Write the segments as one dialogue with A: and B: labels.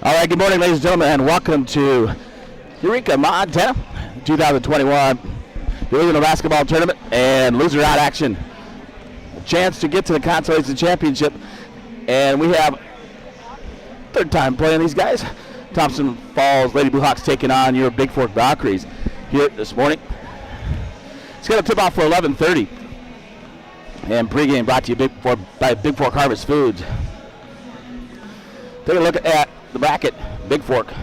A: All right, good morning, ladies and gentlemen, and welcome to Eureka, Montana, 2021 Divisional Basketball Tournament and loser out action. A chance to get to the Consolation Championship, and we have third time playing these guys. Thomson Falls Lady Bluehawks taking on your Bigfork Valkyries here this morning. It's going to tip off for 11:30, and pregame brought to you by Bigfork Harvest Foods. Take a look at the bracket. Bigfork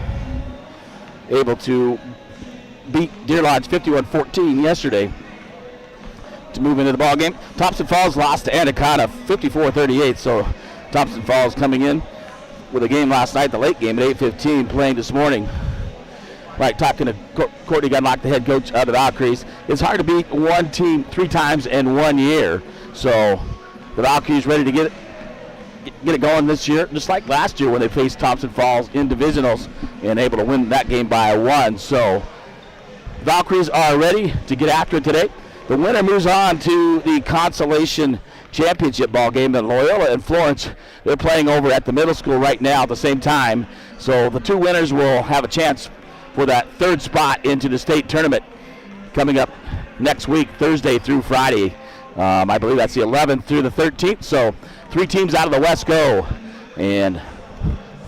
A: able to beat Deer Lodge 51-14 yesterday to move into the ball game. Thomson Falls lost to Anaconda 54-38, so Thomson Falls coming in with a game last night, the late game at 8:15, playing this morning. Right, talking to Courtney Gunlock, the head coach of the Valkyries. It's hard to beat one team 3 times in 1 year, so the Valkyries ready to get it going this year, just like last year when they faced Thomson Falls in Divisionals and able to win that game by 1. So Valkyries are ready to get after it today. The winner moves on to the Consolation Championship ball game. And Loyola and Florence, they're playing over at the middle school right now at the same time. So the 2 winners will have a chance for that 3rd spot into the state tournament coming up next week, Thursday through Friday. I believe that's the 11th through the 13th. So 3 teams out of the West go, and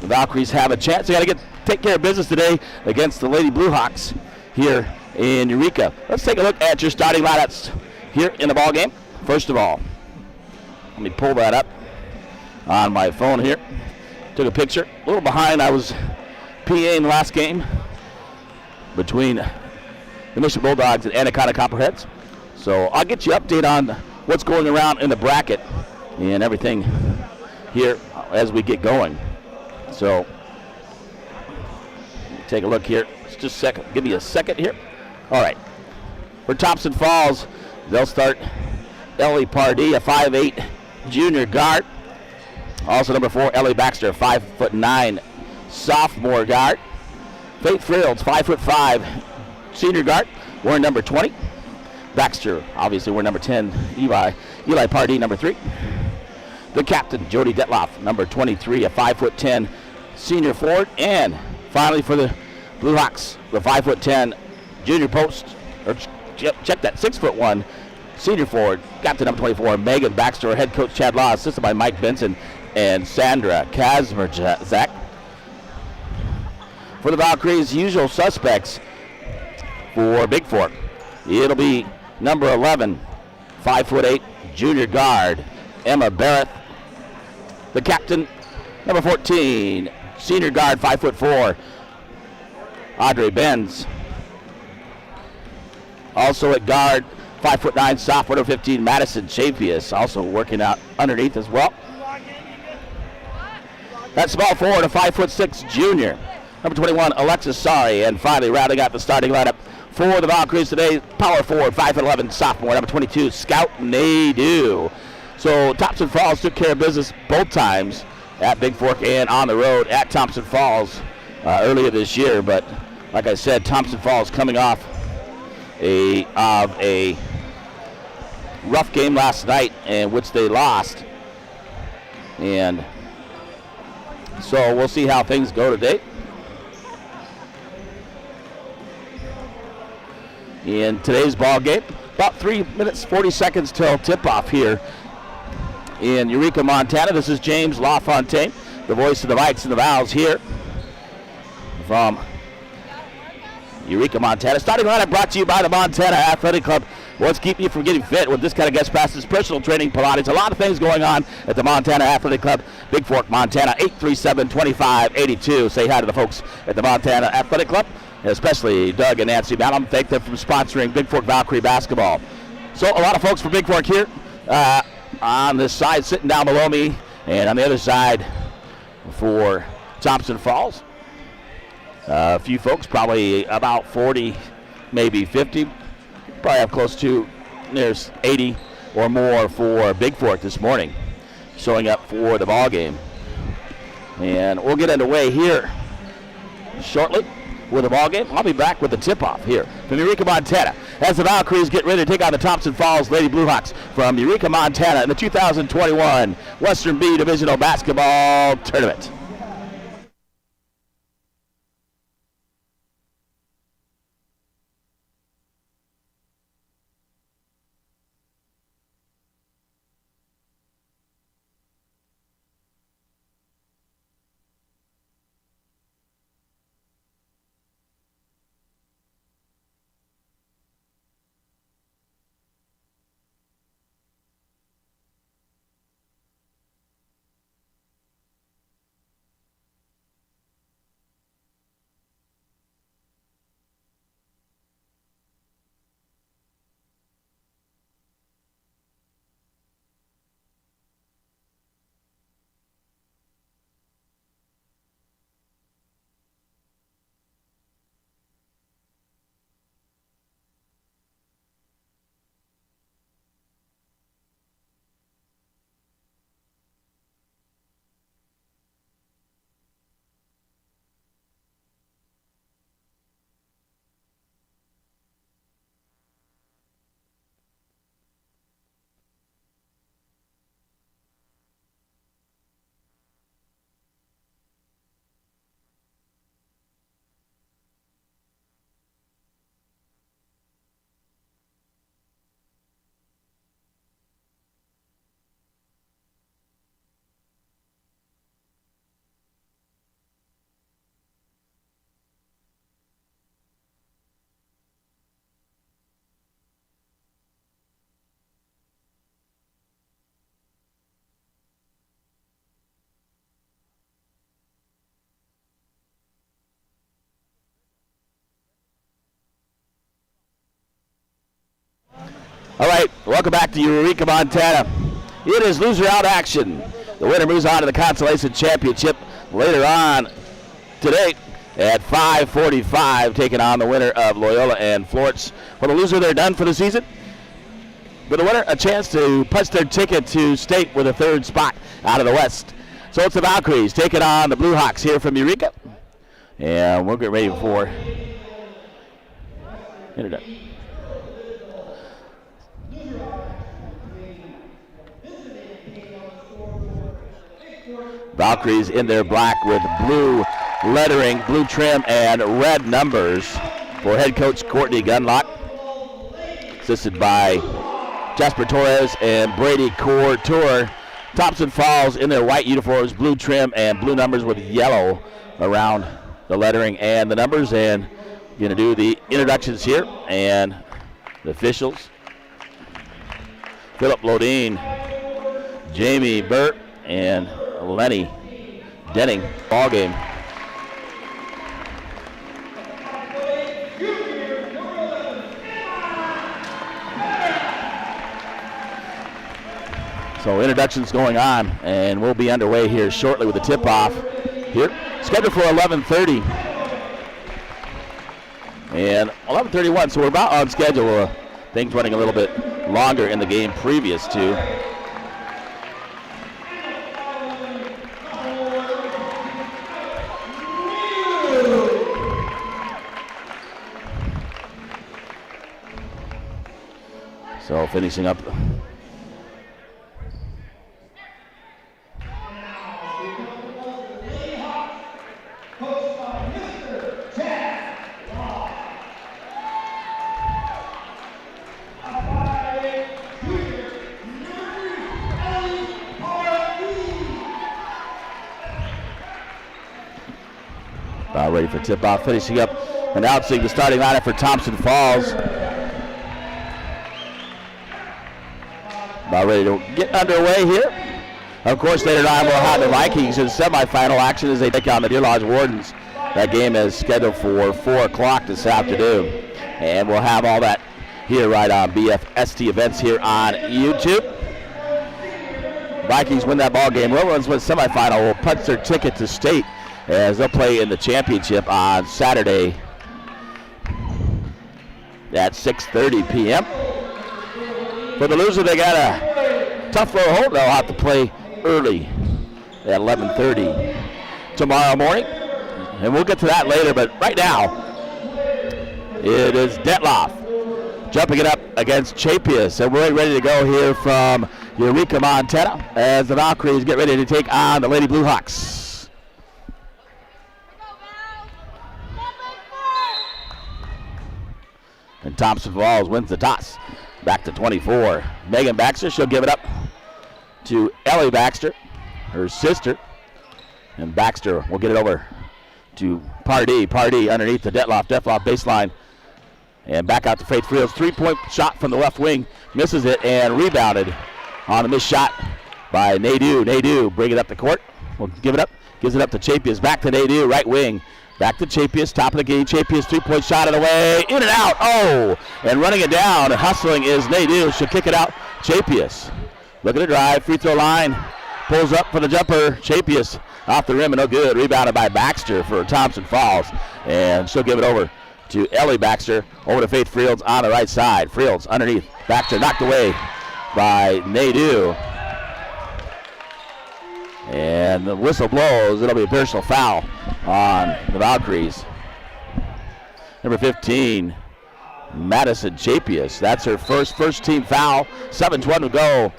A: the Valkyries have a chance. They got to take care of business today against the Lady Bluehawks here in Eureka. Let's take a look at your starting lineups here in the ball game. First of all, let me pull that up on my phone here. Took a picture. A little behind. I was PAing the last game between the Mission Bulldogs and Anaconda Copperheads. So I'll get you an update on what's going around in the bracket and everything here as we get going. So take a look here. Just a second. Give me a second here. All right. For Thomson Falls, they'll start Ellie Pardee, a 5'8" junior guard. Also number 4, Ellie Baxter, a 5'9" sophomore guard. Faith Frills, 5'5" senior guard, wearing number 20. Baxter, obviously, wearing number 10. Eli Pardee, number 3. The captain, Jody Detloff, number 23, a 5'10" senior forward. And finally for the Bluehawks, the 5'10" junior post, or check that, 6'1" senior forward, captain number 24, Megan Baxter, head coach Chad Law, assisted by Mike Benson and Sandra Kazmerzak. For the Valkyries, usual suspects for Bigfork, it'll be number 11, 5'8" junior guard, Emma Barrett. The captain, number 14, senior guard, 5'4", Audrey Benz. Also at guard, 5'9", sophomore, number 15, Madison Chapius, also working out underneath as well. That small forward, a 5'6" junior, number 21, Alexis Sari. And finally, rounding out the starting lineup for the Valkyries today, power forward, 5'11", sophomore, number 22, Scout Nadeau. So Thomson Falls took care of business both times at Bigfork and on the road at Thomson Falls earlier this year. But like I said, Thomson Falls coming off a rough game last night, in which they lost. And so we'll see how things go today. In today's ball game, about 3 minutes, 40 seconds till tip-off here in Eureka, Montana. This is James LaFontaine, the voice of the Vikes and the Vows here from Eureka, Montana. Starting lineup brought to you by the Montana Athletic Club. What's keeping you from getting fit with this kind of guest passes, personal training, Pilates, a lot of things going on at the Montana Athletic Club, Bigfork, Montana, 837-2582. Say hi to the folks at the Montana Athletic Club, especially Doug and Nancy Malum. Thank them for sponsoring Bigfork Valkyrie basketball. So a lot of folks from Bigfork here on this side, sitting down below me, and on the other side for Thomson Falls. A few folks, probably about 40, maybe 50. Probably have close to, there's 80 or more for Bigfork this morning, showing up for the ball game. And we'll get underway here shortly with the ball game. I'll be back with the tip-off here from Eureka, Montana, as the Valkyries get ready to take on the Thomson Falls Lady Bluehawks from Eureka, Montana in the 2021 Western B Divisional Basketball Tournament. All right, welcome back to Eureka, Montana. It is loser out action. The winner moves on to the Consolation Championship later on today at 5:45, taking on the winner of Loyola and Florence. For the loser, they're done for the season. For the winner, a chance to punch their ticket to state with a third spot out of the West. So it's the Valkyries taking on the Bluehawks here from Eureka. And we'll get ready for introduction. Valkyries in their black with blue lettering, blue trim, and red numbers for head coach Courtney Gunlock. Assisted by Jasper Torres and Brady Couture. Thomson Falls in their white uniforms, blue trim, and blue numbers with yellow around the lettering and the numbers. And going to do the introductions here and the officials. Philip Lodine, Jamie Burt, and Lenny Denning. Ball game. So introductions going on, and we'll be underway here shortly with the tip-off here. Scheduled for 11:30. And 11:31, so we're about on schedule. Things running a little bit longer in the game previous to. So finishing up. About ready for tip-off. Finishing up, announcing the starting lineup for Thomson Falls. About ready to get underway here. Of course, later on we'll have the Vikings in semifinal action as they take on the Deer Lodge Wardens. That game is scheduled for 4 o'clock this afternoon. And we'll have all that here right on BFST Events here on YouTube. Vikings win that ball game. Whoever wins the semifinal will punch their ticket to state as they'll play in the championship on Saturday at 6:30 p.m. For the loser, they got a tough little hold. They'll have to play early at 11:30 tomorrow morning. And we'll get to that later, but right now, it is Detloff jumping it up against Chapius. And we're ready to go here from Eureka, Montana, as the Valkyries get ready to take on the Lady Bluehawks. And Thomson Falls wins the toss. Back to 24. Megan Baxter, she'll give it up to Ellie Baxter, her sister. And Baxter will get it over to Pardee. Pardee underneath the Detloff baseline. And back out to Faith Fields. 3-point shot from the left wing. Misses it and rebounded on a missed shot by Nadeau. Nadeau bring it up the court. We'll give it up. Gives it up to Chapius. Back to Nadeau, right wing. Back to Chapius, top of the game. Chapius, 3-point shot and away. In and out. Oh! And running it down and hustling is Nadeau. She'll kick it out. Chapius. Look at the drive. Free throw line. Pulls up for the jumper. Chapius off the rim and no good. Rebounded by Baxter for Thomson Falls. And she'll give it over to Ellie Baxter. Over to Faith Fields on the right side. Fields underneath. Baxter knocked away by Nadeau. And the whistle blows. It'll be a personal foul on the Valkyries. Number 15, Madison Chapius. That's her first team foul. 7:20 to go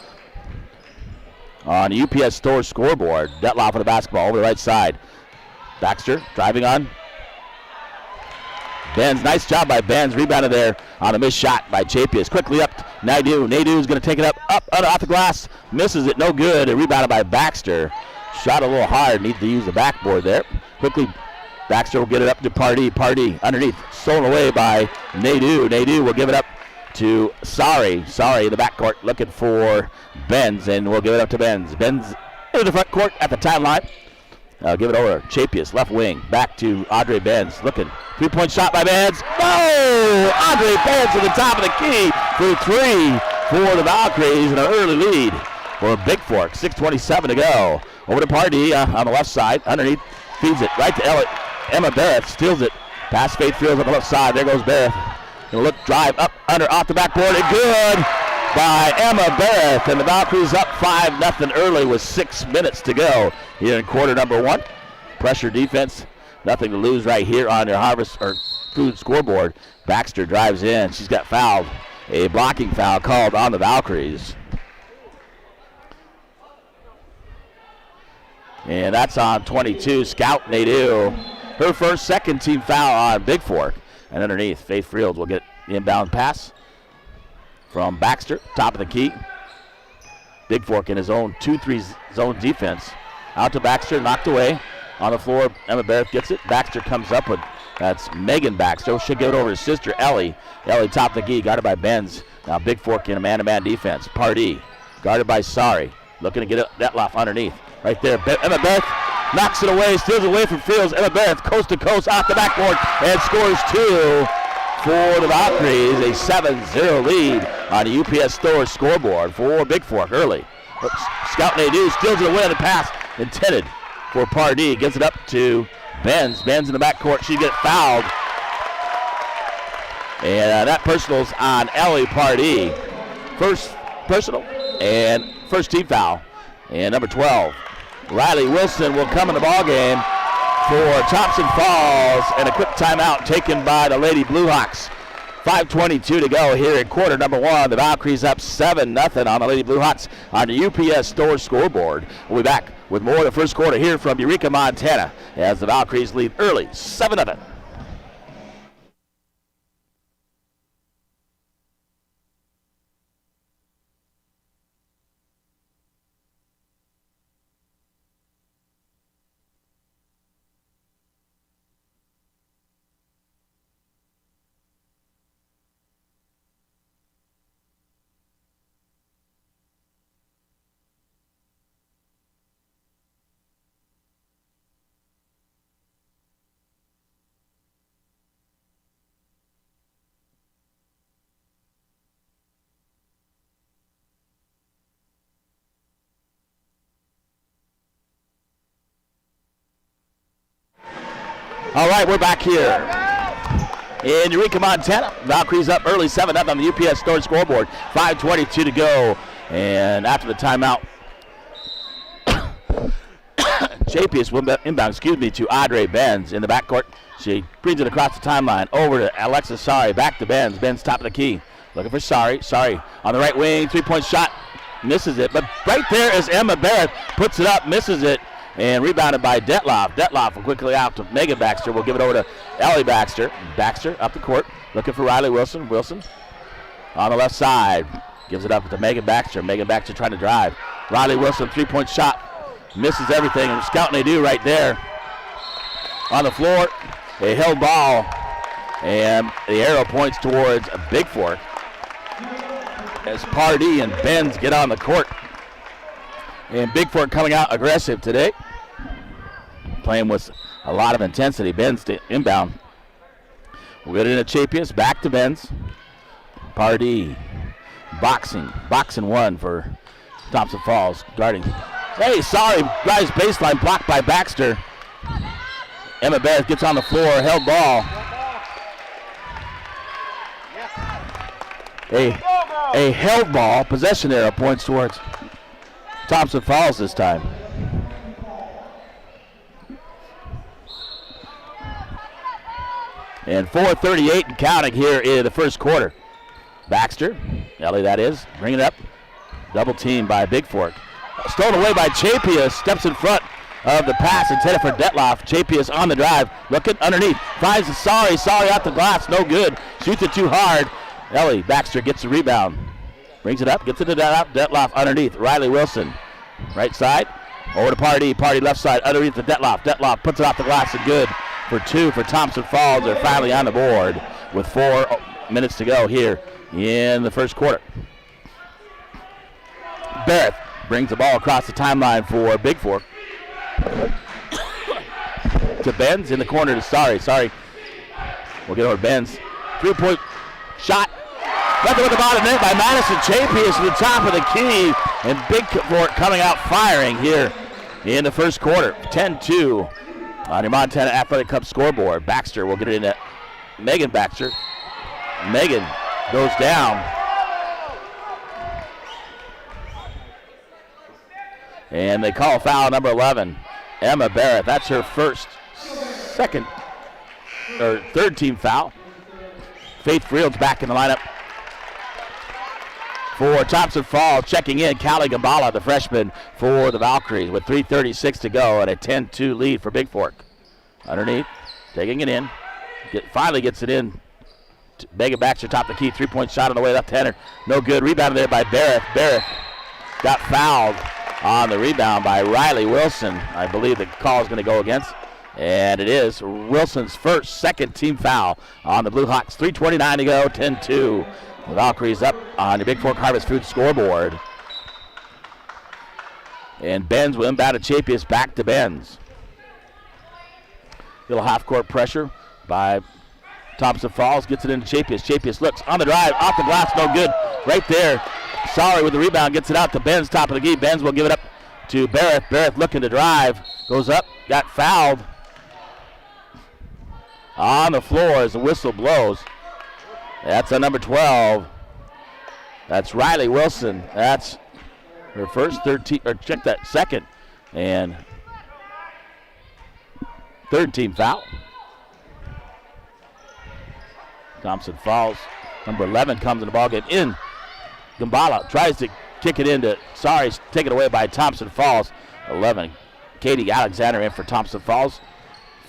A: on the UPS Store scoreboard. Detloff for the basketball over the right side. Baxter driving on. Benz, nice job by Benz. Rebounded there on a missed shot by Chapius. Quickly up, Nadeau. Nadeau's going to take it up off the glass. Misses it, no good. And rebounded by Baxter. Shot a little hard. Needs to use the backboard there. Quickly, Baxter will get it up to Pardee. Pardee underneath. Stolen away by Nadeau. Nadeau will give it up to Sorry. Sorry in the backcourt looking for Benz. And we'll give it up to Benz. Benz into the front court at the timeline. Give it over. Chapius, left wing. Back to Andre Benz. Looking. 3-point shot by Benz. No! Andre Benz at the top of the key. for three for the Valkyries, and an early lead for Bigfork. 6:27 to go. Over to Pardee on the left side. Underneath, feeds it right to Emma Barrett, steals it. Pass Faith Fields on the left side. There goes Barrett. Gonna look, drive up, under, off the backboard, and good by Emma Barrett. And the Valkyries up 5-0 early with 6 minutes to go here in quarter number one. Pressure defense, nothing to lose right here on your Harvest or Food scoreboard. Baxter drives in. She's got fouled. A blocking foul called on the Valkyries. And that's on 22, Scout Nadeau. Her first second team foul on Bigfork. And underneath, Faith Fields will get the inbound pass from Baxter, top of the key. Bigfork in his own 2-3 zone defense. Out to Baxter, knocked away. On the floor, Emma Barrett gets it. Baxter comes up with, that's Megan Baxter. She'll give it over to his sister, Ellie. Ellie top of the key, guarded by Benz. Now Bigfork in a man-to-man defense. Pardee, guarded by Sari. Looking to get it, Detloff underneath. Right there, Emma Barrett knocks it away, steals it away from Fields. Emma Barrett, coast to coast, off the backboard, and scores two for the Valkyries. A 7-0 lead on the UPS Store scoreboard for Bigfork early. Scout Nadeau steals it away on the pass intended for Pardee. Gives it up to Benz. Benz in the backcourt. She gets fouled. And that personal's on Ellie Pardee. First personal and first team foul. And number 12, Riley Wilson, will come in the ballgame for Thomson Falls, and a quick timeout taken by the Lady Bluehawks. 5:22 to go here in quarter number one. The Valkyries up 7-0 on the Lady Bluehawks on the UPS Store scoreboard. We'll be back with more of the first quarter here from Eureka, Montana, as the Valkyries lead early 7-0. All right, we're back here in Eureka, Montana. Valkyries up early 7-0 on the UPS Store scoreboard. 5:22 to go. And after the timeout, JPS will inbound, to Audrey Benz in the backcourt. She brings it across the timeline over to Alexis Sari. Back to Benz. Benz top of the key. Looking for Sari. Sari on the right wing. 3-point shot. Misses it. But right there is Emma Barrett. Puts it up. Misses it. And rebounded by Detloff. Detloff will quickly out to Megan Baxter. We'll give it over to Ellie Baxter. Baxter up the court, looking for Riley Wilson. Wilson on the left side. Gives it up to Megan Baxter. Megan Baxter trying to drive. Riley Wilson, 3-point shot. Misses everything. And Scout Nadeau right there. On the floor, a held ball. And the arrow points towards a Bigfork as Pardee and Benz get on the court. And Bigfork coming out aggressive today. Playing with a lot of intensity. Benz inbound. We'll get it into Chapius. Back to Benz. Pardee. Boxing one for Thomson Falls. Guarding. Hey, sorry. Drives baseline. Blocked by Baxter. Emma Barrett gets on the floor. Held ball. A held ball. Possession arrow points towards Thomson Falls this time. And 4:38 and counting here in the first quarter. Baxter, Ellie that is, bringing it up. Double team by Bigfork. Stolen away by Chapius, steps in front of the pass intended for Detloff. Chapius on the drive, looking underneath. Finds Sari out the glass, no good. Shoots it too hard. Ellie Baxter gets the rebound. Brings it up, gets it to Detloff underneath. Riley Wilson, right side. Over to Pardee. Pardee left side, underneath the Detloff. Detloff puts it off the glass and good for two for Thomson Falls. They're finally on the board with 4 minutes to go here in the first quarter. Barrett brings the ball across the timeline for Bigfork. To Benz in the corner to Sari. We'll get over to Benz. 3-point shot. Nothing with the bottom net by Madison Chapius to the top of the key. And Bigfork coming out firing here in the first quarter. 10-2 on your Montana Athletic Cup scoreboard. Baxter will get it into Megan Baxter. Megan goes down. And they call foul number 11, Emma Barrett. That's her third team foul. Faith Fields back in the lineup for Thompson Falls. Checking in, Callie Gambala, the freshman for the Valkyries, with 3:36 to go and a 10-2 lead for Bigfork. Underneath, taking it in. Finally gets it in. Megan Baxter, top of the key, three-point shot on the way, left-hander. No good. Rebounded there by Barrett. Barrett got fouled on the rebound by Riley Wilson. I believe the call is going to go against. And it is Wilson's second team foul on the Bluehawks. 3:29 to go, 10-2. The Valkyries up on the Bigfork Harvest Food scoreboard. And Benz will inbound to Chapius, back to Benz. Little half-court pressure by Thompson Falls, gets it into Chapius. Chapius looks on the drive, off the glass, no good. Right there, Sorry with the rebound, gets it out to Benz, top of the key. Benz will give it up to Barrett. Barrett looking to drive, goes up, got fouled. On the floor as the whistle blows. That's a number 12. That's Riley Wilson. That's her first second and third team foul. Thompson Falls, number 11, comes in the ballgame. In Gambala tries to kick it into, taken away by Thompson Falls. 11, Katie Alexander in for Thompson Falls.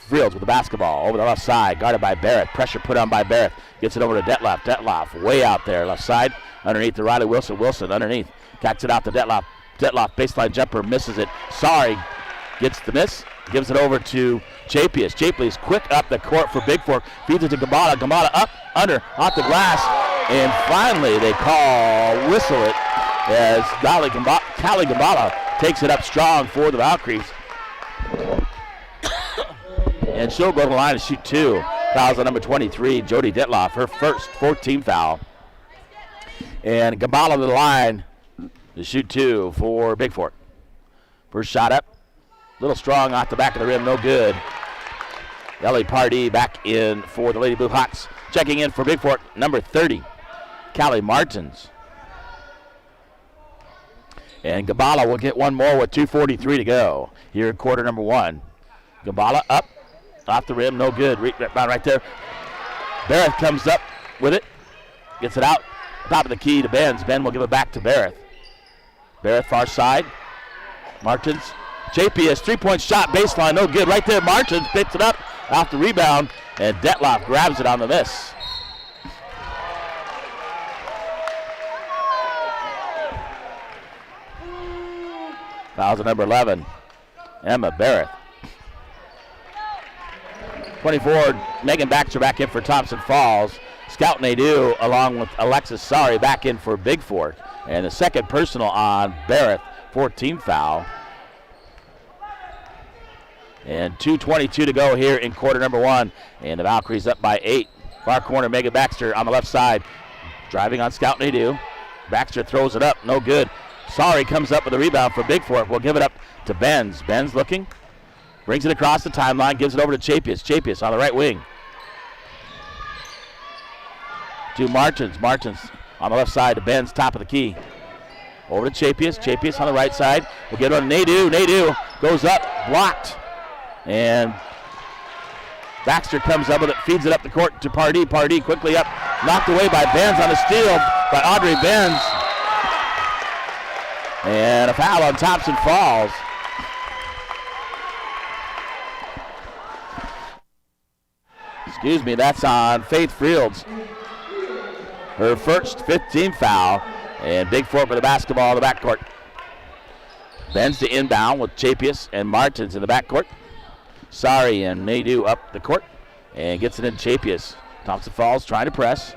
A: Fields with the basketball over the left side, guarded by Barrett. Pressure put on by Barrett. Gets it over to Detloff. Detloff way out there, left side. Underneath to Riley Wilson. Wilson underneath. Kicks it out to Detloff. Detloff, baseline jumper, misses it. Gets the miss. Gives it over to Chapius. Chapius quick up the court for Bigfork. Feeds it to Gambala. Gambala up, under, off the glass. And finally they whistle it as Callie Gambala takes it up strong for the Valkyries. And she'll go to the line to shoot two. Fouls on number 23, Jody Detloff, her first 14 foul. And Gambala to the line to shoot two for Bigfork. First shot up, a little strong off the back of the rim, no good. Ellie Pardee back in for the Lady Bluehawks. Checking in for Bigfork, number 30, Callie Martins. And Gambala will get one more with 2:43 to go here in quarter number one. Gambala up. Off the rim, no good. Right there. Barrett comes up with it. Gets it out. Top of the key to Benz. Ben will give it back to Barrett. Barrett far side. Martins. Chapius, three-point shot, baseline, no good. Right there, Martins picks it up off the rebound, and Detloff grabs it on the miss. Fouls at number 11, Emma Barrett. 24, Megan Baxter back in for Thompson Falls. Scout Nadeau along with Alexis Sari back in for Bigfork. And the second personal on Barrett, 14 foul. And 2:22 to go here in quarter number one. And the Valkyries up by 8. Far corner, Megan Baxter on the left side. Driving on Scout Nadeau. Baxter throws it up, no good. Sari comes up with a rebound for Bigfork. We'll give it up to Benz. Benz looking. Brings it across the timeline, gives it over to Chapius. Chapius on the right wing. To Martins. Martins on the left side to Ben's top of the key. Over to Chapius. Chapius on the right side. We'll get it on Nadeau. Nadeau goes up, blocked. And Baxter comes up with it, feeds it up the court to Pardee. Pardee quickly up, knocked away by Benz on the steal by Audrey Benz. And a foul on Thompson Falls. Excuse me, that's on Faith Fields. Her first 15th foul. And Bigfork with the basketball in the backcourt. Benz to inbound with Chapius and Martins in the backcourt. Sari and Nadeau up the court. And gets it in Chapius. Thompson Falls trying to press.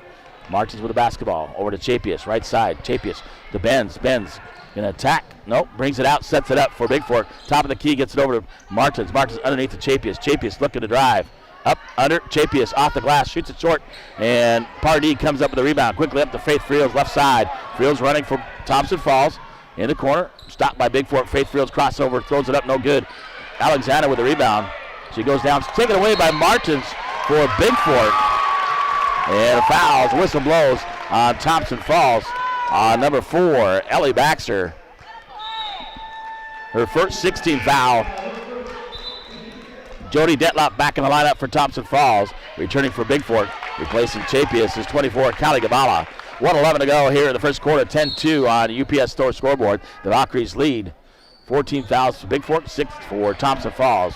A: Martins with the basketball. Over to Chapius, right side. Chapius to Benz. Benz gonna attack. Nope, brings it out, sets it up for Bigfork. Top of the key, gets it over to Martins. Martins underneath to Chapius. Chapius looking to drive. Up, under, Chapius off the glass, shoots it short, and Pardee comes up with the rebound. Quickly up to Faith Fields, left side. Fields running for Thomson Falls. In the corner, stopped by Bigfork. Faith Fields crossover, throws it up, no good. Alexander with the rebound. She goes down, taken away by Martins for Bigfork. And a foul, the whistle blows on Thomson Falls. Number 4, Ellie Baxter. Her first 16th foul. Jody Detloff back in the lineup for Thomson Falls. Returning for Bigfork, replacing Chapius is 24, Callie Gabala. 1:11 to go here in the first quarter, 10-2 on UPS Store scoreboard. The Valkyries lead. 14 fouls for Bigfork, 6 for Thomson Falls.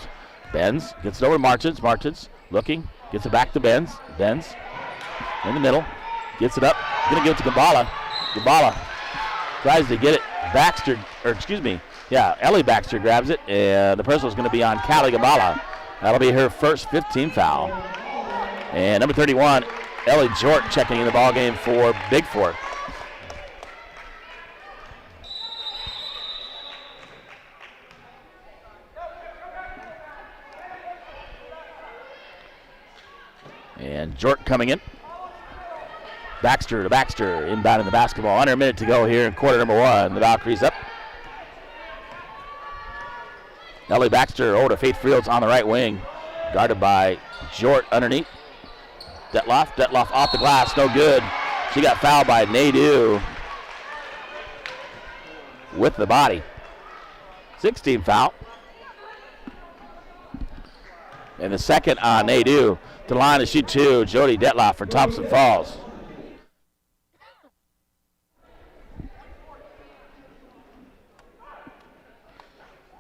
A: Benz gets it over to Martins. Martins looking, gets it back to Benz. Benz in the middle, gets it up, gonna give it to Gabala. Gabala tries to get it. Ellie Baxter grabs it, and the personal is gonna be on Callie Gabala. That'll be her first 15th foul. And number 31, Ellie Jort checking in the ball game for Bigfork. And Jort coming in. Baxter to Baxter, inbound in the basketball. Under a minute to go here in quarter number 1. The Valkyries up. Ellie Baxter over to Faith Fields on the right wing. Guarded by Jort underneath. Detloff off the glass, no good. She got fouled by Nadeau with the body. 16 foul. And the second on Nadeau. To the line to shoot 2, Jody Detloff for Thomson Falls.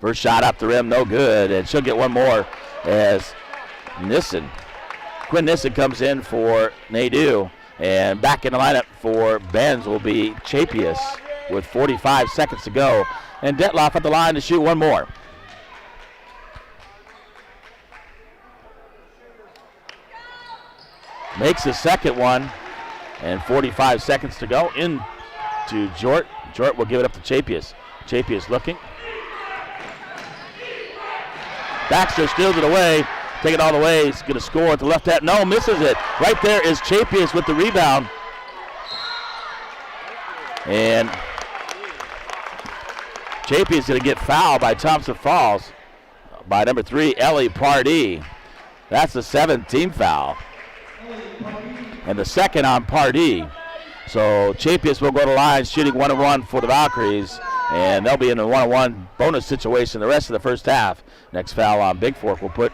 A: First shot up the rim, no good, and she'll get one more as Quinn Nissen comes in for Nadeau, and back in the lineup for Benz will be Chapius with 45 seconds to go, and Detloff at the line to shoot one more. Makes the second one, and 45 seconds to go. Into Jort. Jort will give it up to Chapius. Chapius looking. Baxter steals it away, take it all the way. He's going to score at the left hand. No, misses it. Right there is Chapius with the rebound. And Chapius going to get fouled by Thomson Falls by number 3, Ellie Pardee. That's the 17th foul. And the second on Pardee. So Chapius will go to the line shooting 1-1 for the Valkyries. And they'll be in a 1-1 bonus situation the rest of the first half. Next foul on Bigfork will put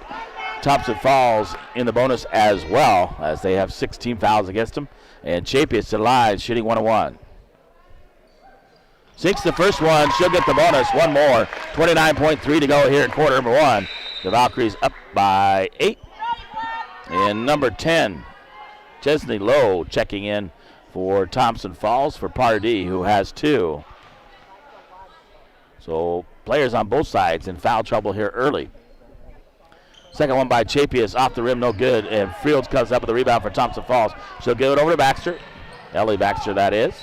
A: Thomson Falls in the bonus as well, as they have 16 fouls against them. And Chapius to the line, shooting 1-1. Sinks the first one, she'll get the bonus. One more. 29.3 to go here in quarter number 1. The Valkyries up by 8. And number 10, Chesney Lowe checking in for Thomson Falls for Pardee, who has 2. So players on both sides in foul trouble here early. Second one by Chapius, off the rim, no good. And Fields comes up with a rebound for Thomson Falls. She'll give it over to Baxter. Ellie Baxter, that is.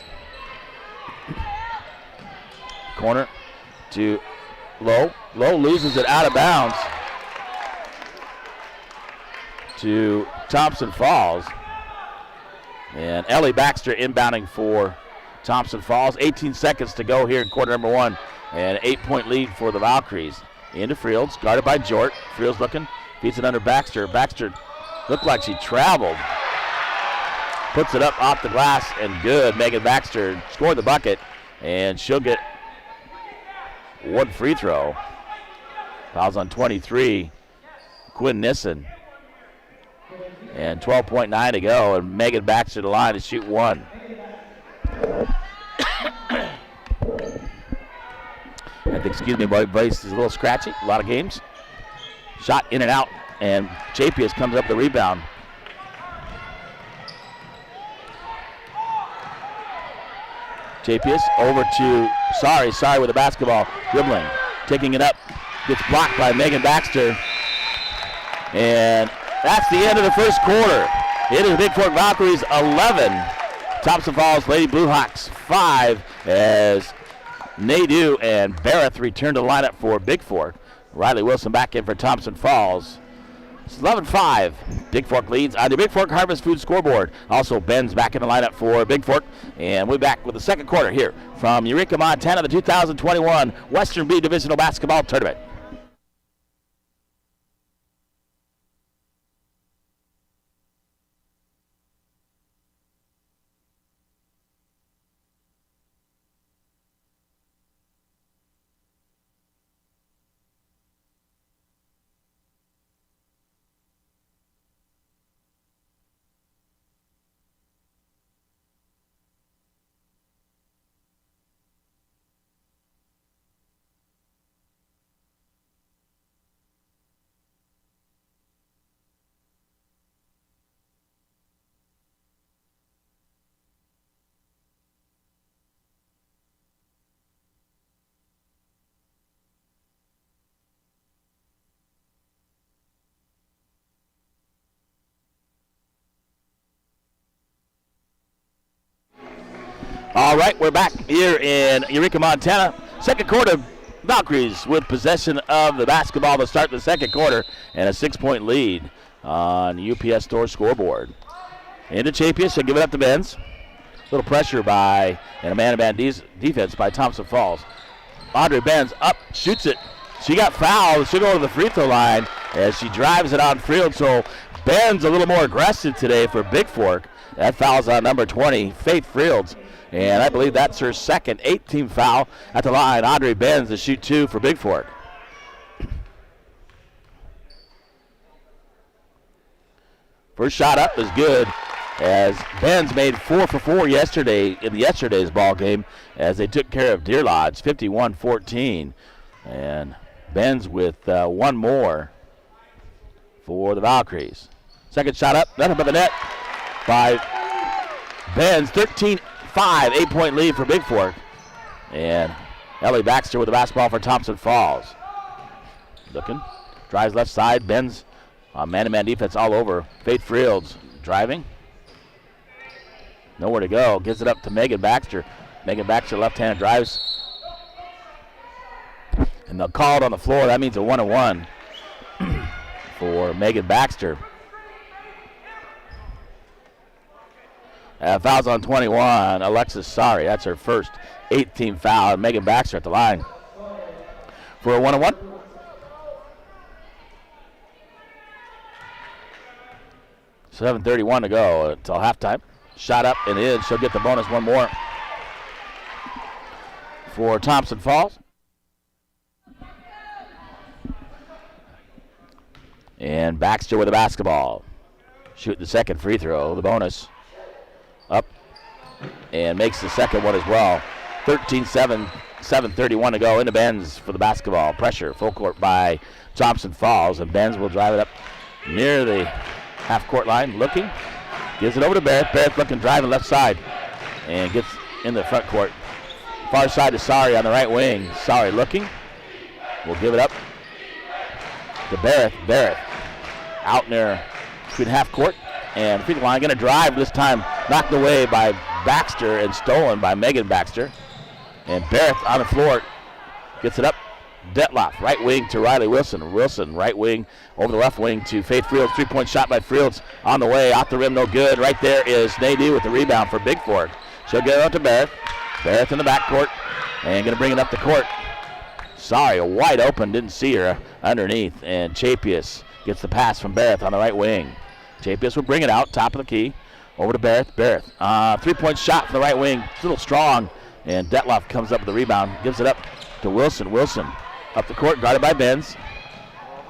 A: Corner to Lowe. Lowe loses it out of bounds to Thomson Falls. And Ellie Baxter inbounding for Thomson Falls. 18 seconds to go here in quarter number 1. And an 8-point lead for the Valkyries. Into Fields, guarded by Jort. Fields looking, feeds it under Baxter. Baxter looked like she traveled. Puts it up off the glass and good. Megan Baxter scored the bucket, and she'll get one free throw. Fouls on 23, Quinn Nissen. And 12.9 to go, and Megan Baxter to the line to shoot 1. My voice is a little scratchy. A lot of games. Shot in and out, and Chapius comes up the rebound. Chapius over to Sorry with the basketball, dribbling, taking it up, gets blocked by Megan Baxter, and that's the end of the first quarter. It is Bigfork Valkyries 11, Thomson Falls Lady Bluehawks 5, as Nadeau and Barrett return to the lineup for Bigfork. Riley Wilson back in for Thomson Falls. It's 11-5. Bigfork leads on the Bigfork Harvest Food scoreboard. Also, Ben's back in the lineup for Bigfork. And we're back with the second quarter here from Eureka, Montana, the 2021 Western B Divisional Basketball Tournament. All right, we're back here in Eureka, Montana. Second quarter, Valkyries with possession of the basketball to start the second quarter and a 6-point lead on the UPS Store scoreboard. Into Chapia, she'll give it up to Benz. A little pressure by and a man-to-man defense by Thomson Falls. Audrey Benz up, shoots it. She got fouled. She'll go to the free throw line as she drives it on field. So Benz a little more aggressive today for Bigfork. That foul's on number 20, Faith Fields. And I believe that's her second 8-team foul at the line. Audrey Benz to shoot 2 for Bigfork. First shot up is good as Benz made 4 for 4 yesterday in yesterday's ball game as they took care of Deer Lodge 51-14. And Benz with one more for the Valkyries. Second shot up, nothing but the net by Benz. 13-5, 8-point lead for Bigfork. And Ellie Baxter with the basketball for Thomson Falls. Looking, drives left side, Benz man-to-man defense all over. Faith Fields driving. Nowhere to go, gives it up to Megan Baxter. Megan Baxter left-handed drives. And they'll call it on the floor. That means a 1-on-1 for Megan Baxter. Fouls on 21, Alexis Sari. That's her first 8-team foul. Megan Baxter at the line for a 1-on-1. $7:31 to go until halftime. Shot up and in. She'll get the bonus one more for Thomson Falls. And Baxter with the basketball. Shoot the second free throw, the bonus. Up and makes the second one as well. 13-7, 7:31 to go into Benz for the basketball. Pressure, full court by Thomson Falls, and Benz will drive it up near the half-court line, looking. Gives it over to Barrett. Barrett looking, driving left side, and gets in the front court. Far side to Sari on the right wing. Sari looking. We'll give it up to Barrett. Barrett out near between half court and free throw line. Going to drive this time, knocked away by Baxter and stolen by Megan Baxter. And Barrett on the floor gets it up. Detloff, right wing to Riley Wilson. Wilson, right wing over the left wing to Faith Fields. 3-point shot by Fields on the way. Off the rim, no good. Right there is Nadine with the rebound for Bigfork. She'll get it out to Barrett. Barrett in the backcourt and going to bring it up the court. Sorry, wide open, didn't see her underneath. And Chapius gets the pass from Barrett on the right wing. Chapius will bring it out, top of the key. Over to Barrett. Barrett, 3-point shot from the right wing. It's a little strong. And Detloff comes up with the rebound, gives it up to Wilson. Wilson up the court, guarded by Benz.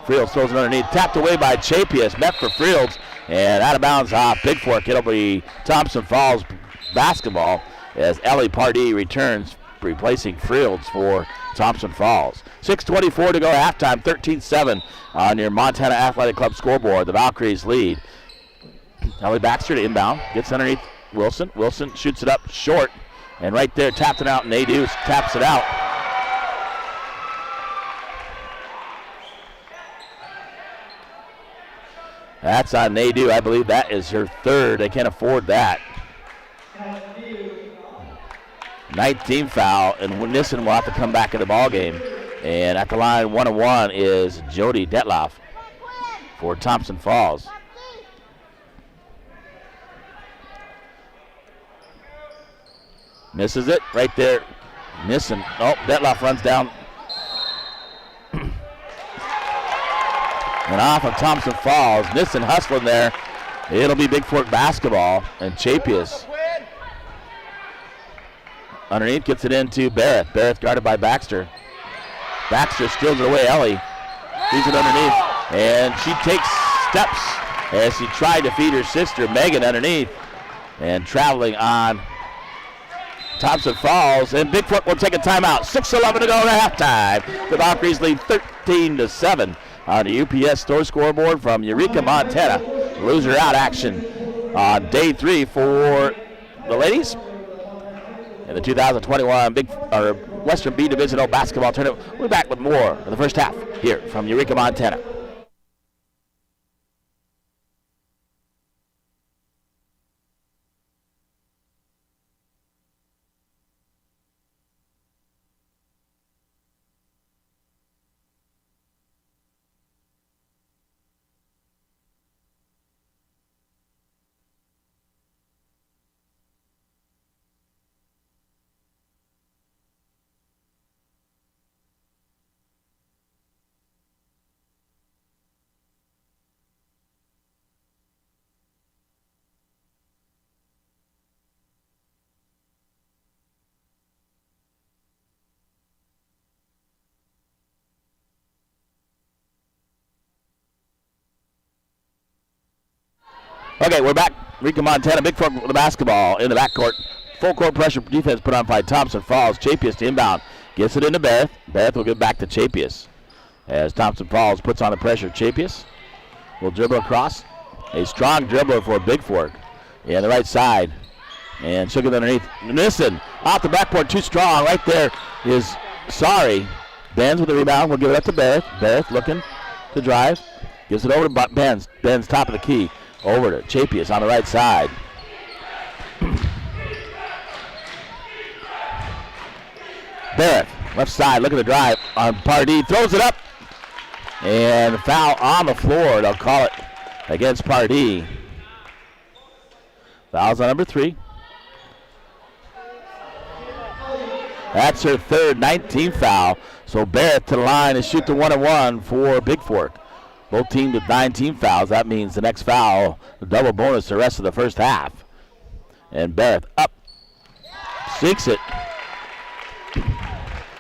A: Fields throws it underneath, tapped away by Chapius, met for Fields, and out of bounds off Bigfork. It'll be Thomson Falls basketball as Ellie Pardee returns, replacing Fields for Thomson Falls. 6:24 to go halftime, 13-7 on your Montana Athletic Club scoreboard. The Valkyries lead. Ellie Baxter to inbound, gets underneath Wilson. Wilson shoots it up short, and right there, tapped it out, and Nadu taps it out. That's on Nadu. I believe that is her third. They can't afford that. 19 foul, and Nissen will have to come back in the ball game. And at the line, 1-on-1 is Jody Detloff for Thompson Falls. Misses it right there. Missing. Oh, Detloff runs down. And off of Thompson Falls. Nissen hustling there. It'll be Bigfork basketball. And Chapius underneath gets it into Barrett. Barrett guarded by Baxter. Baxter steals it away. Ellie leaves it underneath. And she takes steps as she tried to feed her sister Megan underneath. And traveling on Thompson Falls. And Bigfork will take a timeout. 6:11 to go to halftime. The Valkyries lead 13-7 on the UPS store scoreboard from Eureka, Montana. Loser out action on day 3 for the ladies in the 2021 Western B Divisional basketball tournament. We're back with more in the first half here from Eureka, Montana. Okay, we're back. Eureka, Montana. Bigfork with the basketball in the backcourt. Full court pressure defense put on by Thompson Falls. Chapius to inbound. Gets it into Barrett. Barrett will give back to Chapius. As Thompson Falls puts on the pressure, Chapius will dribble across. A strong dribbler for Bigfork. And the right side. And she'll get underneath. Nissen off the backboard, too strong. Right there is Sorry. Benz with the rebound. We'll give it up to Barrett. Barrett looking to drive. Gives it over to Benz. Benz top of the key. Over to Chapius on the right side. Barrett, left side, look at the drive on Pardee. Throws it up. And foul on the floor. They'll call it against Pardee. Foul's on number 3. That's her third 19th foul. So Barrett to the line and shoot the 1-and-1 for Bigfork. Both teams with 19 fouls. That means the next foul, the double bonus the rest of the first half. And Barrett up. Sinks it.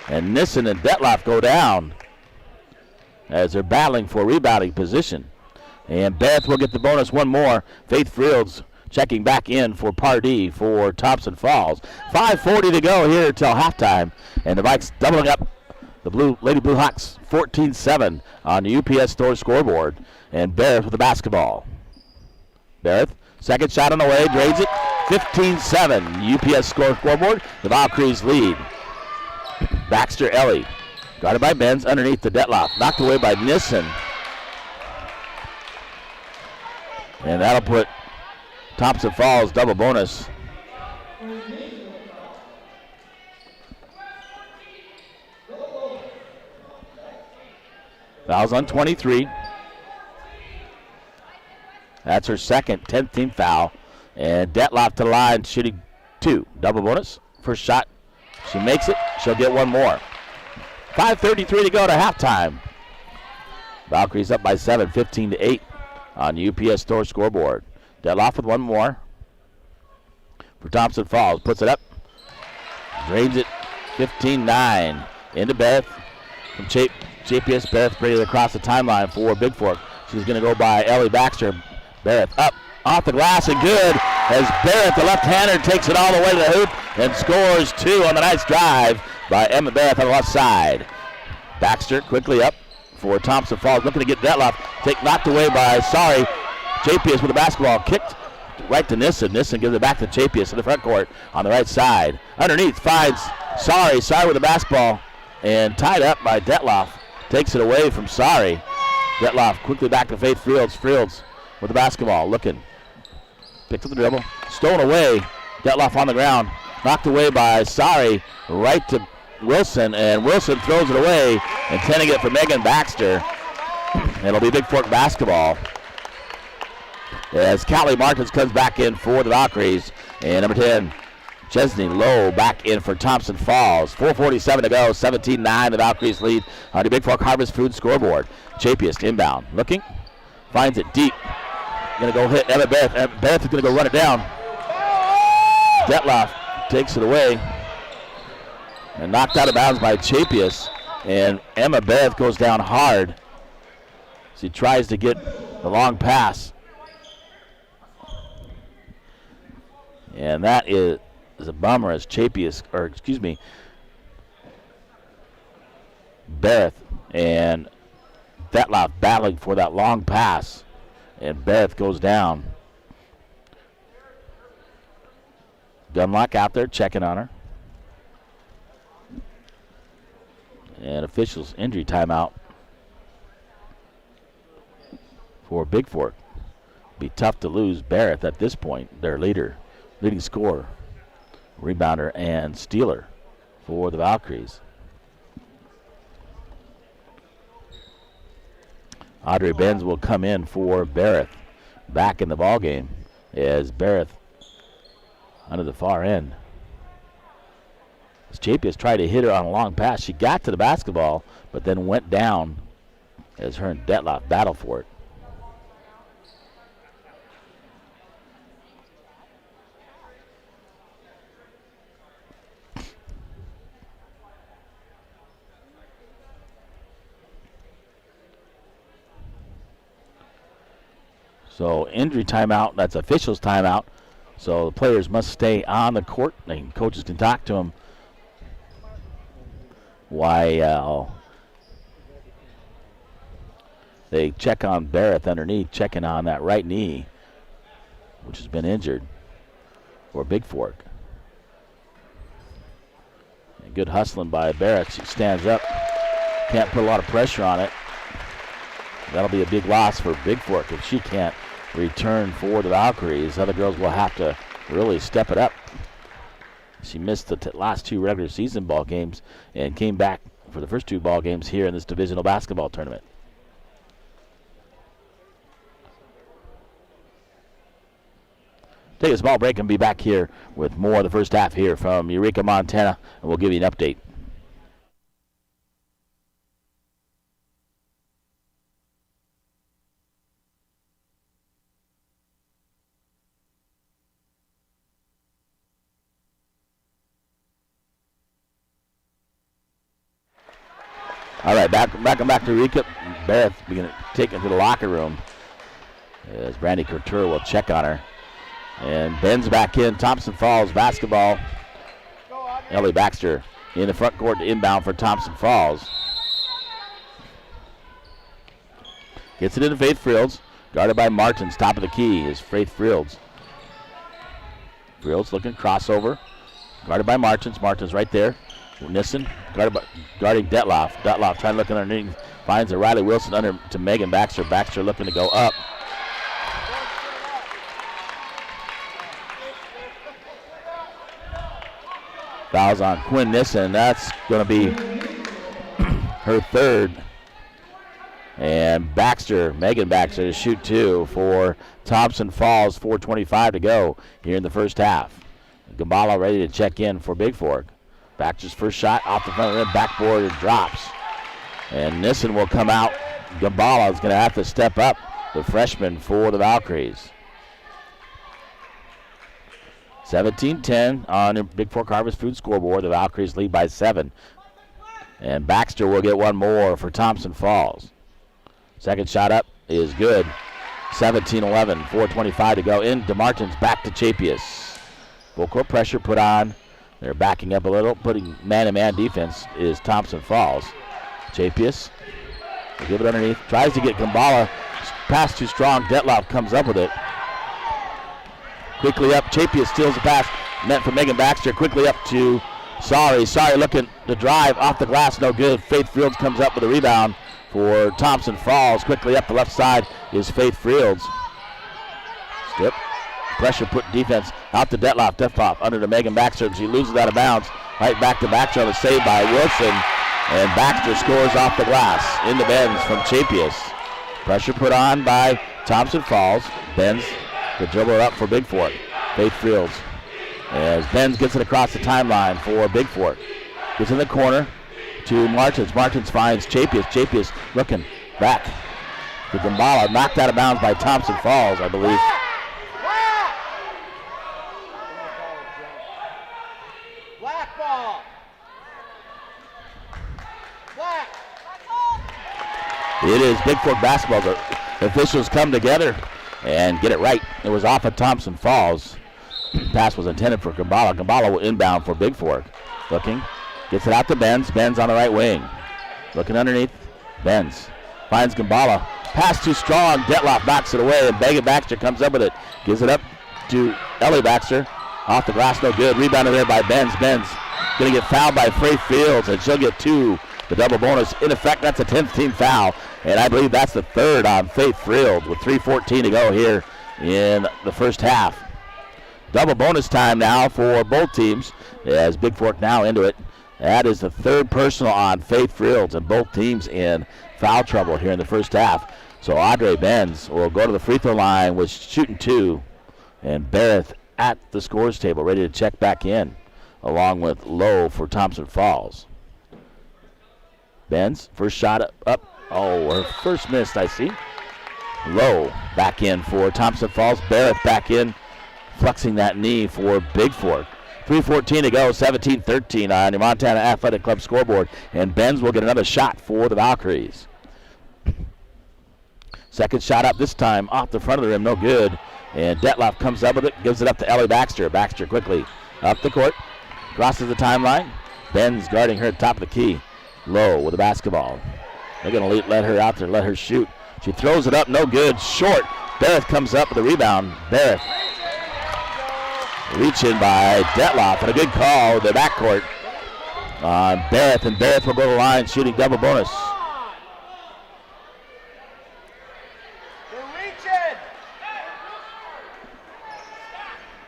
A: And Nissen and Detloff go down as they're battling for rebounding position. And Barrett will get the bonus one more. Faith Fields checking back in for Pardee for Thompson Falls. 5:40 to go here till halftime. And the Vikes doubling up. The Lady Bluehawks 14-7 on the UPS store scoreboard. And Barrett with the basketball. Barrett, second shot on the way, drains it. 15-7 UPS scoreboard. The Valkyries lead. Baxter Ellie, guarded by Benz underneath the Detloff. Knocked away by Nissen. And that'll put Thompson Falls double bonus. Fouls on 23. That's her second, 10th team foul. And Detloff to the line, shooting 2. Double bonus. First shot, she makes it. She'll get one more. 5:33 to go to halftime. Valkyries up by 7, 15-8 on the UPS store scoreboard. Detloff with one more for Thompson Falls. Puts it up. Drains it. 15-9. Into Beth from Chapius. Beth bringing it across the timeline for Bigfork. She's going to go by Ellie Baxter. Barrett up off the glass and good as Barrett, the left-hander, takes it all the way to the hoop and scores 2 on the nice drive by Emma Barrett on the left side. Baxter quickly up for Thompson Falls, looking to get Detloff. Knocked away by Chapius with the basketball kicked right to Nissen. Nissen gives it back to Chapius in the front court on the right side. Underneath finds Sorry with the basketball and tied up by Detloff. Takes it away from Sorry. Detloff quickly back to Faith Fields. Fields with the basketball, looking. Picks up the dribble. Stolen away. Detloff on the ground. Knocked away by Sorry. Right to Wilson. And Wilson throws it away. Intending it for Megan Baxter. It'll be Bigfork basketball as Callie Martins comes back in for the Valkyries. And number 10, Chesney Lowe back in for Thompson Falls. 4:47 to go, 17-9. The Valkyries lead on the Bigfork Harvest Food scoreboard. Chapius inbound, looking, finds it deep. Gonna go hit Emma Barrett. Barrett is gonna go run it down. Detloff takes it away and knocked out of bounds by Chapius. And Emma Barrett goes down hard as he tries to get the long pass. And that is a bummer as Barrett and Detloff battling for that long pass. And Barrett goes down. Gunlock out there checking on her. And officials injury timeout for Bigfork. Be tough to lose Barrett at this point, their leading scorer, rebounder, and stealer for the Valkyries. Audrey Benz will come in for Barrett back in the ball game as Barrett under the far end. As Chapius tried to hit her on a long pass, she got to the basketball but then went down as her and Detloff battle for it. So injury timeout, that's officials timeout. So the players must stay on the court. And coaches can talk to them while they check on Barrett underneath, checking on that right knee, which has been injured for Bigfork. And good hustling by Barrett. She stands up. Can't put a lot of pressure on it. That'll be a big loss for Bigfork if she can't return for the Valkyries. Other girls will have to really step it up. She missed the last two regular season ball games and came back for the first two ball games here in this divisional basketball tournament. Take a small break and be back here with more of the first half here from Eureka, Montana, and we'll give you an update. All right, back to Eureka. Barrett beginning to take into the locker room as Brandy Couture will check on her. And Ben's back in. Thompson Falls basketball. Ellie Baxter in the front court to inbound for Thompson Falls. Gets it into Faith Fields. Guarded by Martins. Top of the key is Faith Fields. Fields looking crossover. Guarded by Martins. Martins right there. Nissen guarding Detloff. Detloff trying to look underneath. Finds a Riley Wilson under to Megan Baxter. Baxter looking to go up. Fouls on Quinn Nissen. That's going to be her third. And Baxter, Megan Baxter, to shoot two for Thompson Falls. 4:25 to go here in the first half. Gambala ready to check in for Bigfork. Baxter's first shot off the front rim, backboard, and drops. And Nissen will come out. Gambala is going to have to step up, the freshman for the Valkyries. 17-10 on the Bigfork Harvest Food scoreboard. The Valkyries lead by 7. And Baxter will get one more for Thompson Falls. Second shot up is good. 17-11, 4:25 to go. In DeMartins, back to Chapius. Full court pressure put on. They're backing up a little, putting man-to-man defense is Thompson Falls. Chapius will give it underneath. Tries to get Gambala. Pass too strong. Detloff comes up with it. Quickly up. Chapius steals the pass. Meant for Megan Baxter. Quickly up to Sorry looking to drive off the glass. No good. Faith Fields comes up with a rebound for Thompson Falls. Quickly up the left side is Faith Fields. Step. Pressure put defense out to Detloff. Detloff under to Megan Baxter. She loses out of bounds. Right back to Baxter on the save by Wilson. And Baxter scores off the glass. In the bends from Chapius. Pressure put on by Thompson Falls. Benz to dribble it up for Bigfork. Faith Fields. As Benz gets it across the timeline for Bigfork. Gets in the corner to Martins. Martins finds Chapius. Chapius looking back to Gambala. Knocked out of bounds by Thompson Falls, I believe.
B: Black ball. Black.
A: It is Bigfork basketball. The officials come together and get it right. It was off of Thompson Falls. Pass was intended for Gambala. Gambala will inbound for Bigfork. Looking. Gets it out to Benz. Benz on the right wing. Looking underneath. Benz finds Gambala. Pass too strong. Detloff knocks it away, and Megan Baxter comes up with it. Gives it up to Ellie Baxter. Off the glass, no good. Rebounded there by Benz. Benz going to get fouled by Faith Fields, and she'll get 2. The double bonus. In effect, that's a 10th team foul, and I believe that's the 3rd on Faith Fields with 3:14 to go here in the first half. Double bonus time now for both teams as Bigfork now into it. That is the 3rd personal on Faith Fields, and both teams in foul trouble here in the first half. So Audrey Benz will go to the free throw line with shooting 2, and Barrett at the scores table ready to check back in, along with Lowe for Thompson Falls. Benz, first shot up. Oh, her first missed, I see. Lowe back in for Thompson Falls. Barrett back in, flexing that knee for Bigfork. 3:14 to go, 17-13 on your Montana Athletic Club scoreboard. And Benz will get another shot for the Valkyries. Second shot up this time off the front of the rim, no good. And Detloff comes up with it, gives it up to Ellie Baxter. Baxter quickly up the court, crosses the timeline. Benz guarding her at top of the key. Low with the basketball. They're going to let her out there, let her shoot. She throws it up, no good, short. Barrett comes up with the rebound. Barrett reaching by Detloff, and a good call in the backcourt on Barrett, and Barrett will go to the line shooting double bonus.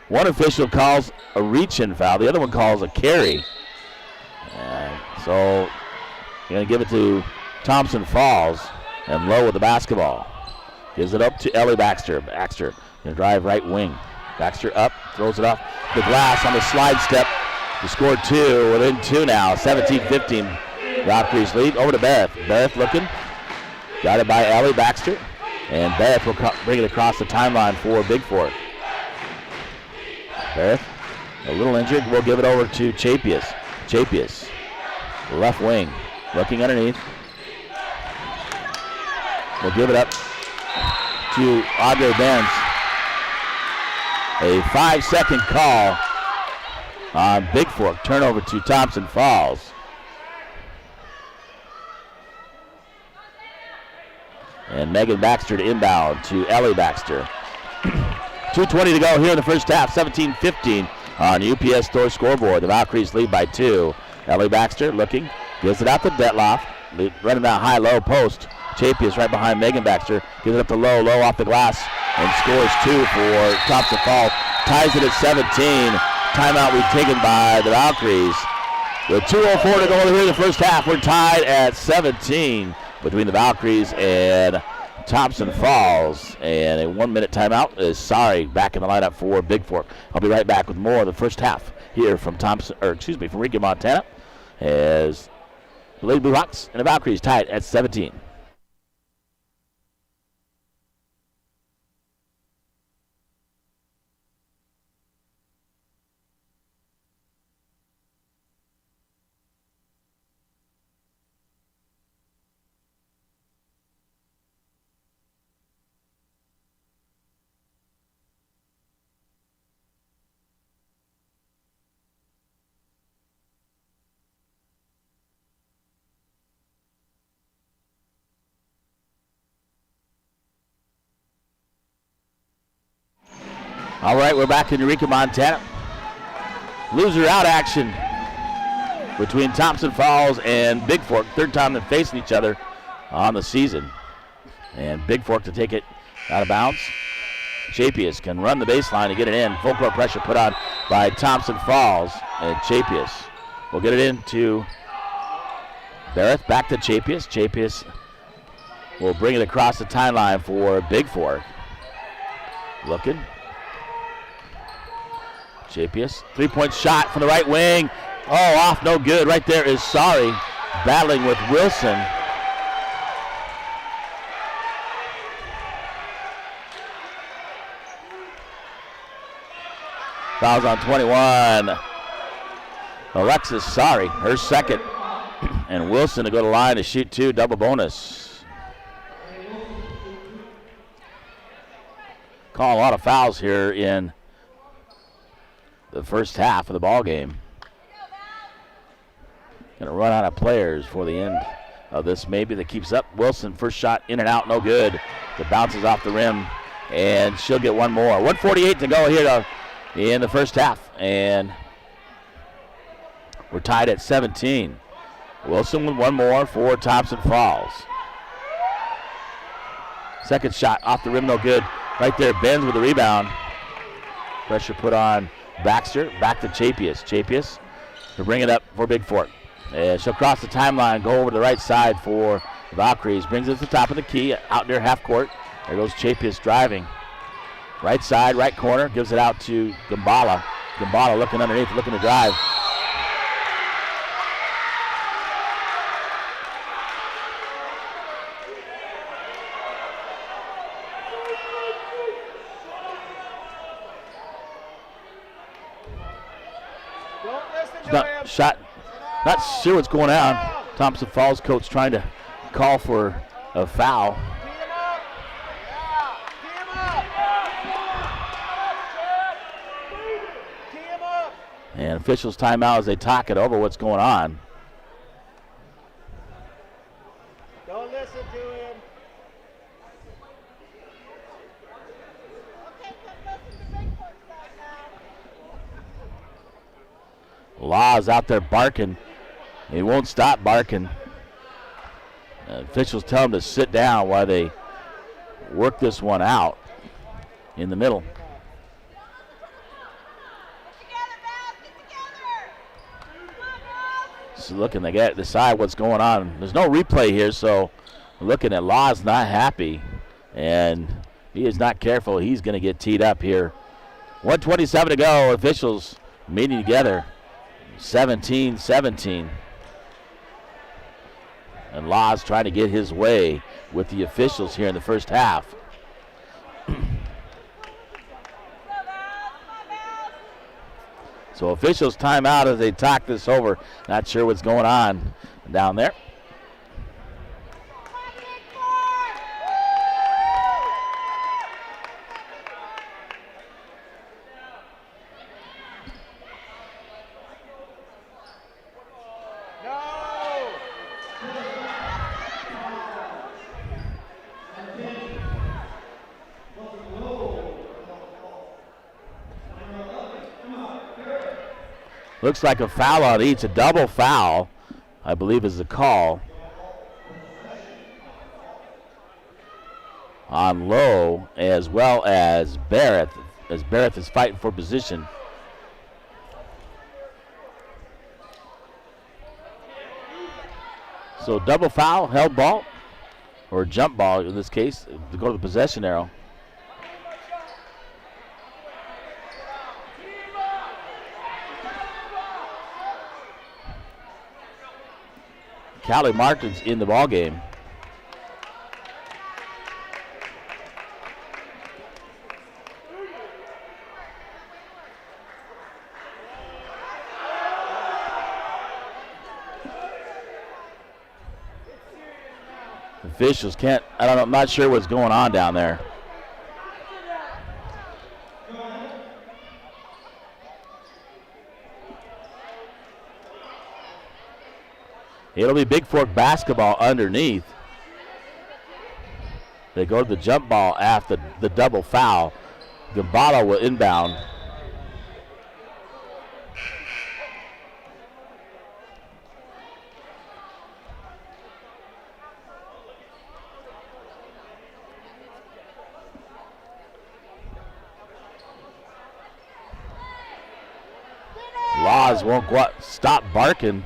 A: One official calls a reach-in foul. The other one calls a carry. So you're going to give it to Thompson Falls, and Lowe with the basketball. Gives it up to Ellie Baxter. Baxter going to drive right wing. Baxter up, throws it off the glass on the slide step to score 2. Within 2 now, 17-15. Valkyries lead over to Barrett. Barrett looking. Got it by Ellie Baxter. And Barrett will bring it across the timeline for Bigfork. Barrett, a little injured. We'll give it over to Chapius. Chapius, left wing, looking underneath. We'll give it up to Audrey Benz. A 5-second call on Bigfork. Turnover to Thompson Falls. And Megan Baxter to inbound to Ellie Baxter. 2:20 to go here in the first half. 17-15 on UPS Store scoreboard. The Valkyries lead by 2. Ellie Baxter looking, gives it out to Detloff. Running that high-low post. Chapius right behind Megan Baxter. Gives it up to Lowe. Lowe off the glass and scores 2 for Thompson Falls. Ties it at 17. Timeout we've taken by the Valkyries. With 2:04 to go here in the first half, we're tied at 17 between the Valkyries and Thompson Falls. And a 1-minute timeout is back in the lineup for Bigfork. I'll be right back with more of the first half here from from Riga, Montana, as the Lady Bluehawks and the Valkyries tied at 17. All right, we're back in Eureka, Montana. Loser out action between Thompson Falls and Bigfork. 3rd time they're facing each other on the season. And Bigfork to take it out of bounds. Chapius can run the baseline to get it in. Full court pressure put on by Thompson Falls. And Chapius will get it into Barrett. Back to Chapius. Chapius will bring it across the timeline for Bigfork. Looking. Chapius, three-point shot from the right wing. Oh, off, no good. Right there is Sorry, battling with Wilson. Fouls on 21. Alexis Sorry, her second. And Wilson to go to line to shoot two, double bonus. Call a lot of fouls here in the first half of the ball game. Gonna run out of players for the end of this. Maybe that keeps up. Wilson, first shot in and out, no good. It bounces off the rim, and she'll get one more. 1:48 to go here in the first half, and we're tied at 17. Wilson with one more for Thomson Falls. Second shot off the rim, no good. Right there, Benz with the rebound. Pressure put on Baxter, back to Chapius. Chapius to bring it up for Bigfork. She'll cross the timeline, go over to the right side for Valkyries. Brings it to the top of the key, out near half court. There goes Chapius driving. Right side, right corner, gives it out to Gambala. Gambala looking underneath, looking to drive. Shot, not sure what's going on. Thomson Falls coach trying to call for a foul. And officials timeout as they talk it over what's going on.
B: Don't listen to him.
A: Law's out there barking. He won't stop barking. Officials tell him to sit down while they work this one out in the middle. So looking to decide what's going on. There's no replay here, so looking at Law's not happy, and he is not careful. He's going to get teed up here. 1:27 to go. Officials meeting together. 17-17. And Law's trying to get his way with the officials here in the first half. So officials timeout as they talk this over. Not sure what's going on down there. Looks like a foul on each, a double foul, I believe is the call. On Lowe as well as Barrett is fighting for position. So double foul, held ball, or jump ball in this case, to go to the possession arrow. Callie Martin's in the ball game. Officials can't, I'm not sure what's going on down there. It'll be Bigfork basketball underneath. They go to the jump ball after the double foul. Gambala will inbound. Laws won't go out, stop barking.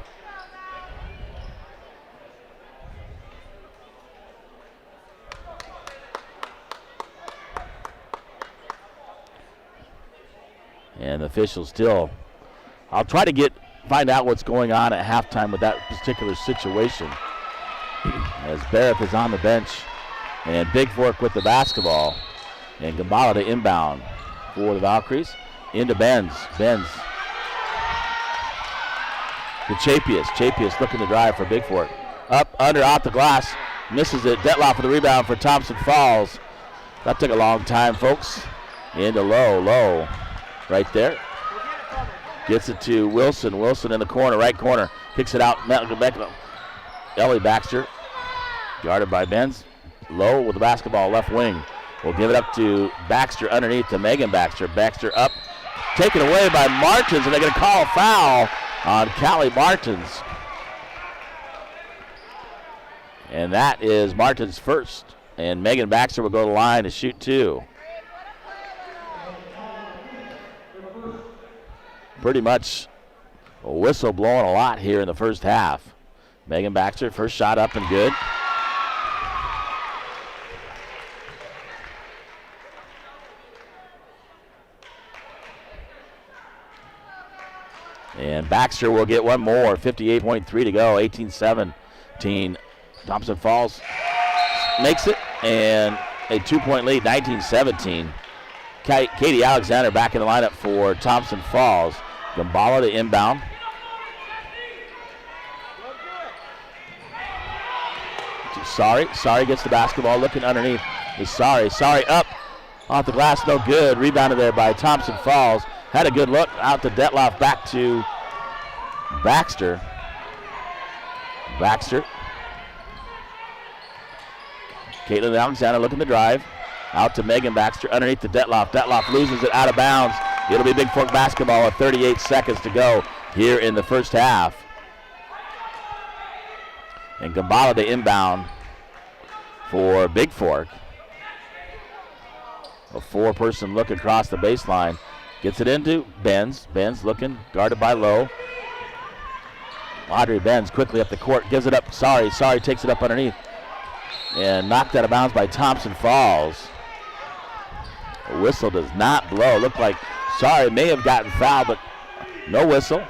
A: And the officials still, I'll try to find out what's going on at halftime with that particular situation. As Barrett is on the bench, and Bigfork with the basketball, and Gambala to inbound for the Valkyries. Into Benz. Benz to Chapius. Chapius looking to drive for Bigfork. Up, under, off the glass. Misses it. Detloff for the rebound for Thomson Falls. That took a long time, folks. Into Low. Right there. Gets it to Wilson. Wilson in the corner, right corner. Kicks it out. Ellie Baxter. Guarded by Benz. Low with the basketball, left wing. We'll give it up to Baxter underneath to Megan Baxter. Baxter up. Taken away by Martins, and they're going to call a foul on Callie Martins. And that is Martins' first. And Megan Baxter will go to the line to shoot 2. Pretty much a whistle blowing a lot here in the first half. Megan Baxter, first shot up and good. And Baxter will get one more, 58.3 to go, 18-17. Thomson Falls makes it, and a 2-point lead, 19-17. Katie Alexander back in the lineup for Thomson Falls. Gambala to inbound. Sorry gets the basketball, looking underneath. Sorry up, off the glass, no good. Rebounded there by Thomson Falls. Had a good look out to Detloff, back to Baxter. Caitlin Alexander looking to drive. Out to Megan Baxter underneath to Detloff. Detloff loses it out of bounds. It'll be Bigfork basketball with 38 seconds to go here in the first half. And Gambala to inbound for Bigfork. A 4-person look across the baseline. Gets it into Benz. Benz looking, guarded by Lowe. Audrey Benz quickly up the court, gives it up. Sorry takes it up underneath. And knocked out of bounds by Thomson Falls. The whistle does not blow. Looked like Sorry may have gotten fouled, but no whistle.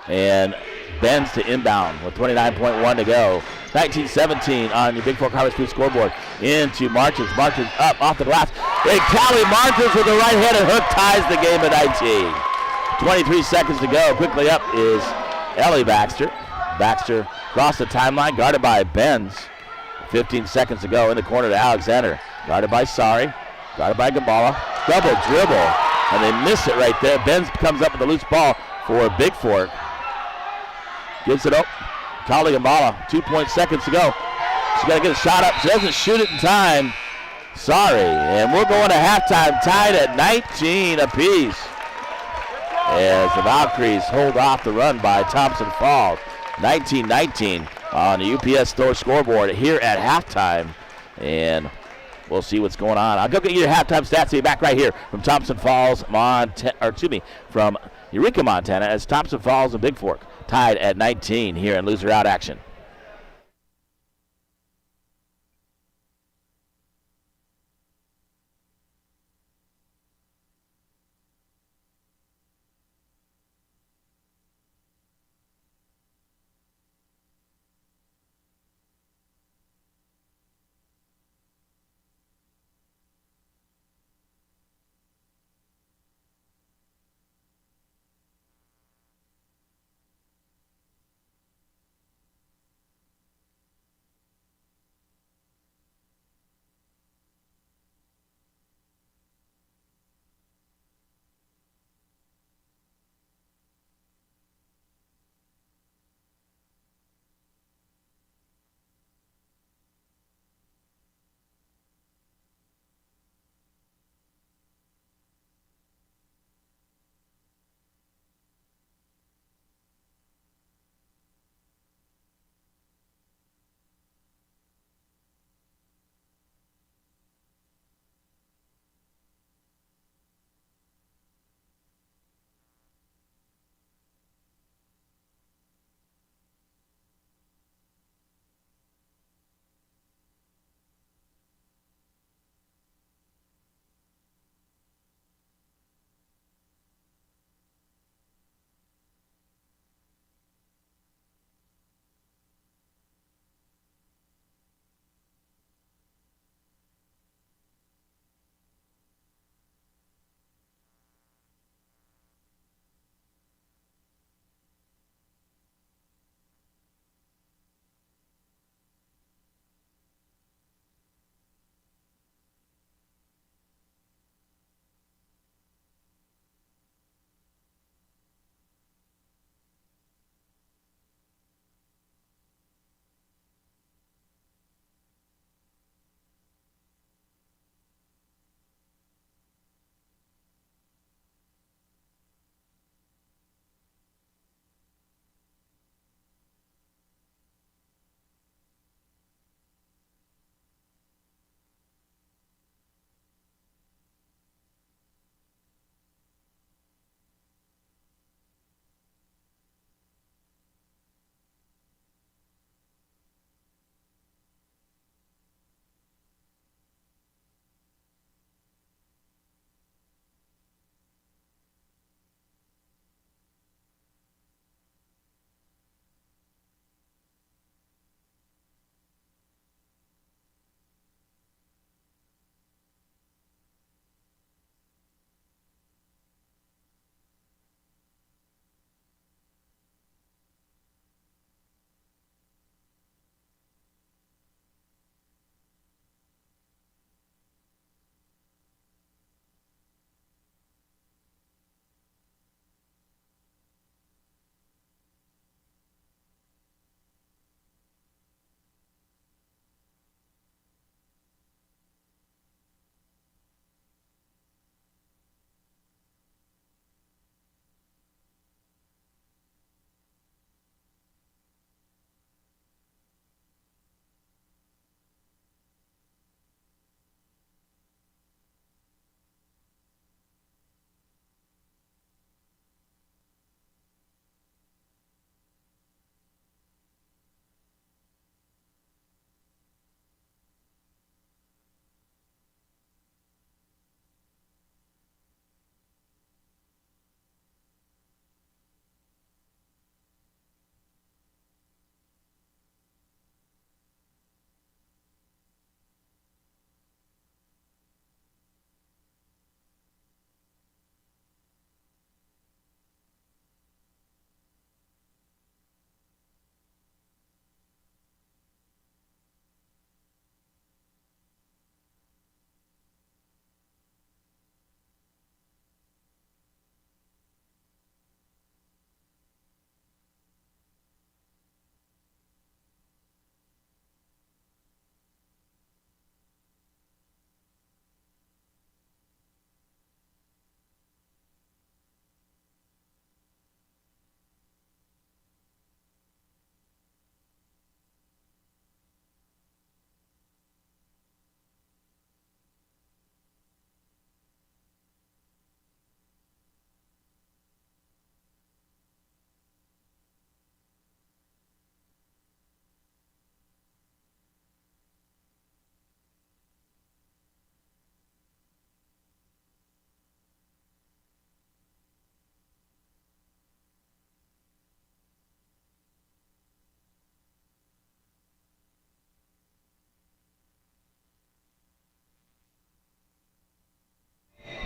A: And Benz to inbound with 29.1 to go. 19-17 on the Bigfork Harvest Food scoreboard. Into Martins. Martins up off the glass. And Callie Martins with the right-handed hook ties the game at 19. 23 seconds to go. Quickly up is Ellie Baxter. Baxter across the timeline, guarded by Benz. 15 seconds to go in the corner to Alexander. Guarded by Sari. Guarded by Gambala. Double dribble. And they miss it right there. Benz comes up with a loose ball for Bigfork. Gives it up. Kali Gambala, 2 seconds to go. She's got to get a shot up. She doesn't shoot it in time. Sorry. And we're going to halftime tied at 19 apiece. As the Valkyries hold off the run by Thomson Falls. 19-19 on the UPS Store scoreboard here at halftime. And we'll see what's going on. I'll go get you your halftime stats. See you back right here from Thomson Falls, from Eureka, Montana, as Thomson Falls and Bigfork tied at 19 here in loser out action.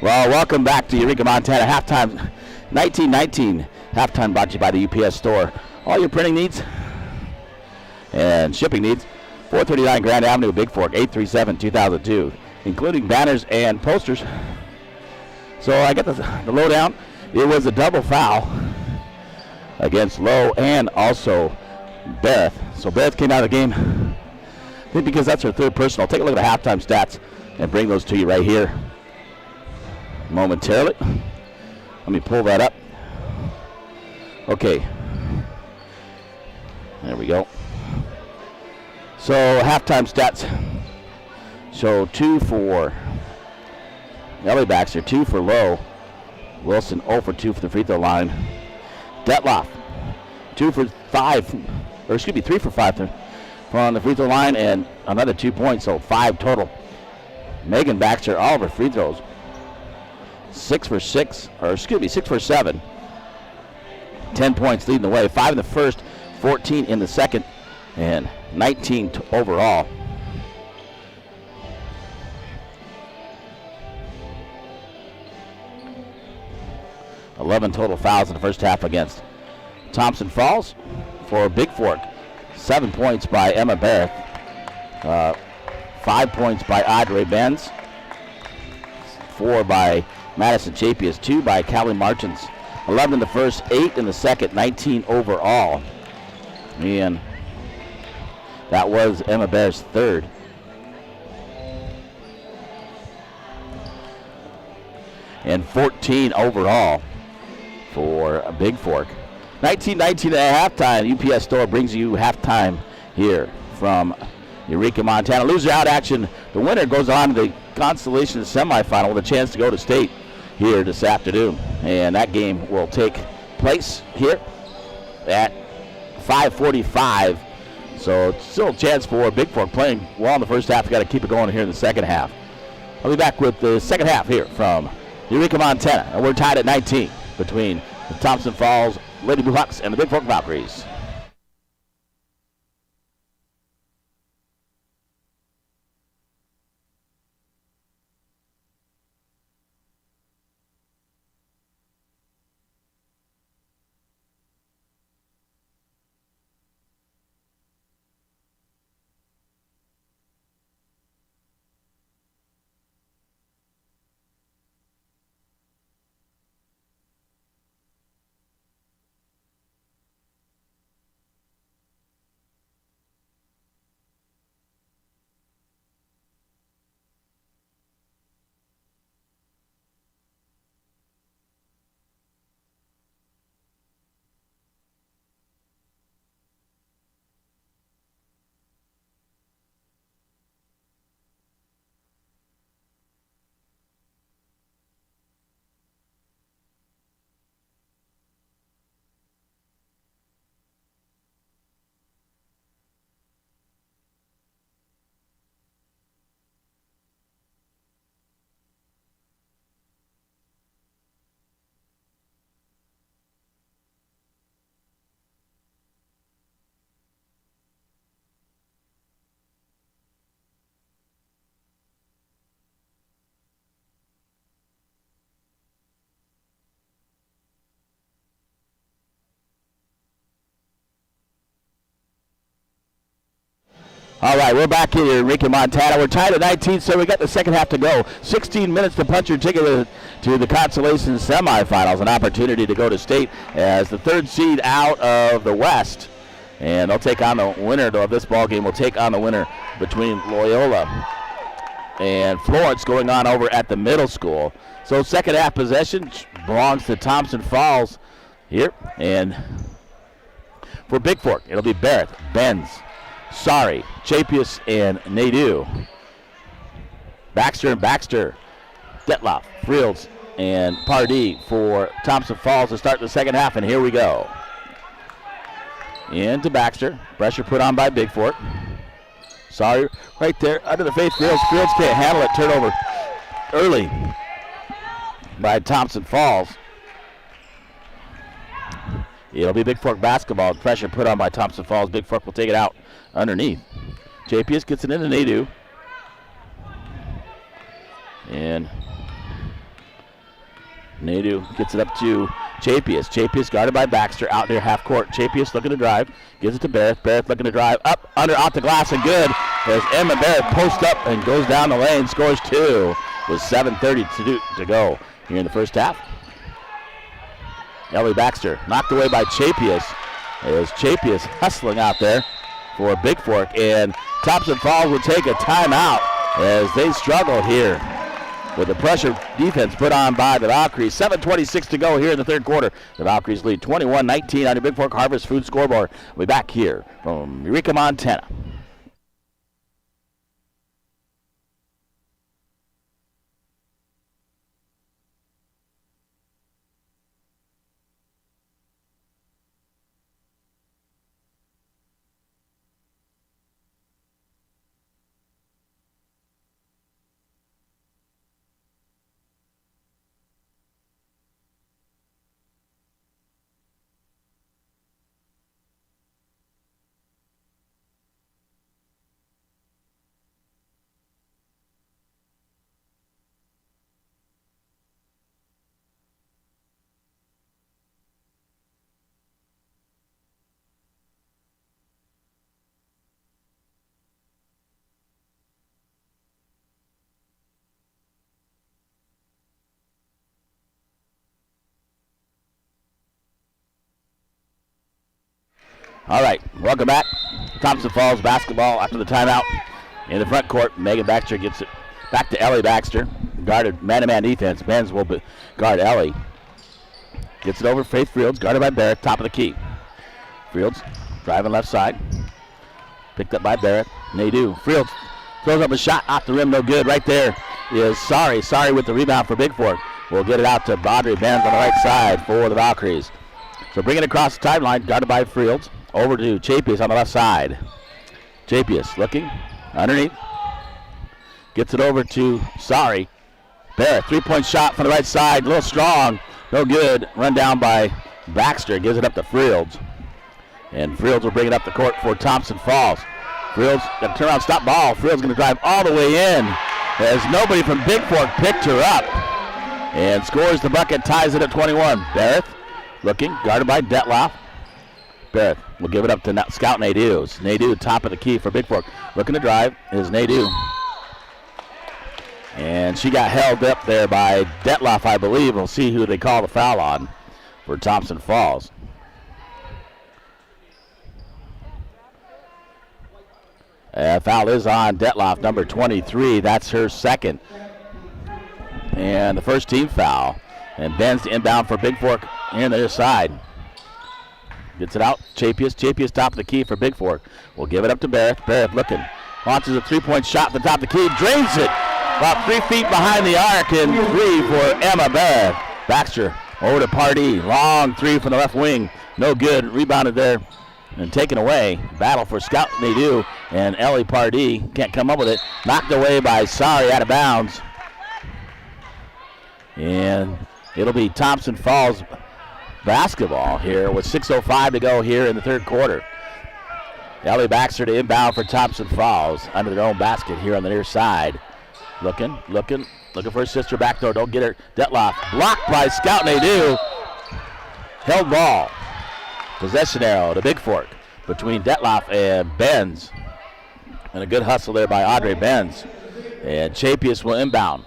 A: Well, welcome back to Eureka, Montana. Halftime, 1919. Halftime brought to you by the UPS store. All your printing needs and shipping needs. 439 Grand Avenue, Bigfork, 837-2002, including banners and posters. So I get the lowdown. It was a double foul against Lowe and also Beth. So Beth came out of the game, I think because that's her third personal. Take a look at the halftime stats and bring those to you right here momentarily. Let me pull that up. Okay. There we go. So halftime stats show 2 for Ellie Baxter, 2 for Lowe. Wilson 0 for 2 for the free throw line. Detloff 3 for 5 on the free throw line and another 2 points, so 5 total. Megan Baxter, all of her free throws. 6 for 7. 10 points leading the way. 5 in the first, 14 in the second, and 19 overall. $11 total fouls in the first half against Thomson Falls. For Bigfork, 7 points by Emma Barrett, 5 points by Audrey Benz, 4 by Madison Chapias, 2 by Callie Martins. 11 in the first, 8 in the second, 19 overall. And that was Emma Barrett's third. And 14 overall for Bigfork. 19-19 at halftime. UPS store brings you halftime here from Eureka, Montana. Loser out action. The winner goes on to the Constellation semifinal with a chance to go to state here this afternoon. And that game will take place here at 5:45. So it's still a chance for Bigfork playing well in the first half. We've got to keep it going here in the second half. I'll be back with the second half here from Eureka, Montana. And we're tied at 19 between the Thomson Falls Lady Bluehawks and the Bigfork Valkyries. All right, we're back here in Eureka, Montana. We're tied at 19, so we got the second half to go. 16 minutes to punch your ticket to the Constellation semifinals, an opportunity to go to state as the third seed out of the West. And they'll take on the winner of this ball game. Will take on the winner between Loyola and Florence going on over at the middle school. So second half possession belongs to Thomson Falls here. And for Bigfork, it'll be Barrett, Benz, Sorry, Chapias, and Nadeau. Baxter, Detloff, Friels, and Pardee for Thomson Falls to start the second half, and here we go. Into Baxter. Pressure put on by Bigfork. Sorry, right there under the face. Friels can't handle it. Turnover early by Thomson Falls. It'll be Bigfork basketball. Pressure put on by Thomson Falls. Bigfork will take it out underneath. Chapias gets it into Nadeau. And Nadeau gets it up to Chapius. Chapius guarded by Baxter out near half court. Chapius looking to drive. Gives it to Barrett. Barrett looking to drive. Up, under, out the glass, and good. As Emma Barrett posts up and goes down the lane. Scores 2 with 7:30 to go here in the first half. Ellie Baxter knocked away by Chapius. As Chapius hustling out there for Bigfork. And Thomson Falls will take a timeout as they struggle here with the pressure defense put on by the Valkyries. 7:26 to go here in the third quarter. The Valkyries lead 21-19 on the Bigfork Harvest Food scoreboard. We'll be back here from Eureka, Montana. All right, welcome back. Thomson Falls basketball after the timeout. In the front court, Megan Baxter gets it back to Ellie Baxter. Guarded man-to-man defense. Benz will guard Ellie. Gets it over Faith Fields, guarded by Barrett, top of the key. Fields driving left side. Picked up by Barrett. Nadeau. Fields throws up a shot off the rim, no good. Right there is Sorry with the rebound for Bigfork. We'll get it out to Audrey Benz on the right side for the Valkyries. So bring it across the timeline, guarded by Fields. Over to Chapius on the left side. Chapius looking underneath. Gets it over to Sorry. Barrett, three-point shot from the right side. A little strong. No good. Run down by Baxter. Gives it up to Fields. And Fields will bring it up the court for Thomson Falls. Fields got to turn around, stop ball. Fields going to drive all the way in as nobody from Bigfork picked her up. And scores the bucket, ties it at 21. Barrett looking, guarded by Detloff. Barrett will give it up to Scout Nadeau. Nadeau, top of the key for Bigfork. Looking to drive is Nadeau. And she got held up there by Detloff, I believe. We'll see who they call the foul on for Thomson Falls. Foul is on Detloff, number 23. That's her second. And the first team foul. And Ben's inbound for Bigfork in the other side. Gets it out. Chapius top of the key for Bigfork. We'll give it up to Barrett. Barrett looking. Launches a three-point shot at the top of the key. Drains it. About 3 feet behind the arc, and 3 for Emma Barrett. Baxter over to Pardee. Long 3 from the left wing. No good. Rebounded there and taken away. Battle for Scout Nadeau and Ellie Pardee. Can't come up with it. Knocked away by Sorry out of bounds. And it'll be Thomson Falls basketball here with 6:05 to go here in the third quarter. Ellie Baxter to inbound for Thomson Falls under their own basket here on the near side. Looking for her sister back door. Don't get her. Detloff blocked by Scout Nadeau. Held ball. Possession arrow to Bigfork between Detloff and Benz. And a good hustle there by Audrey Benz. And Chapius will inbound.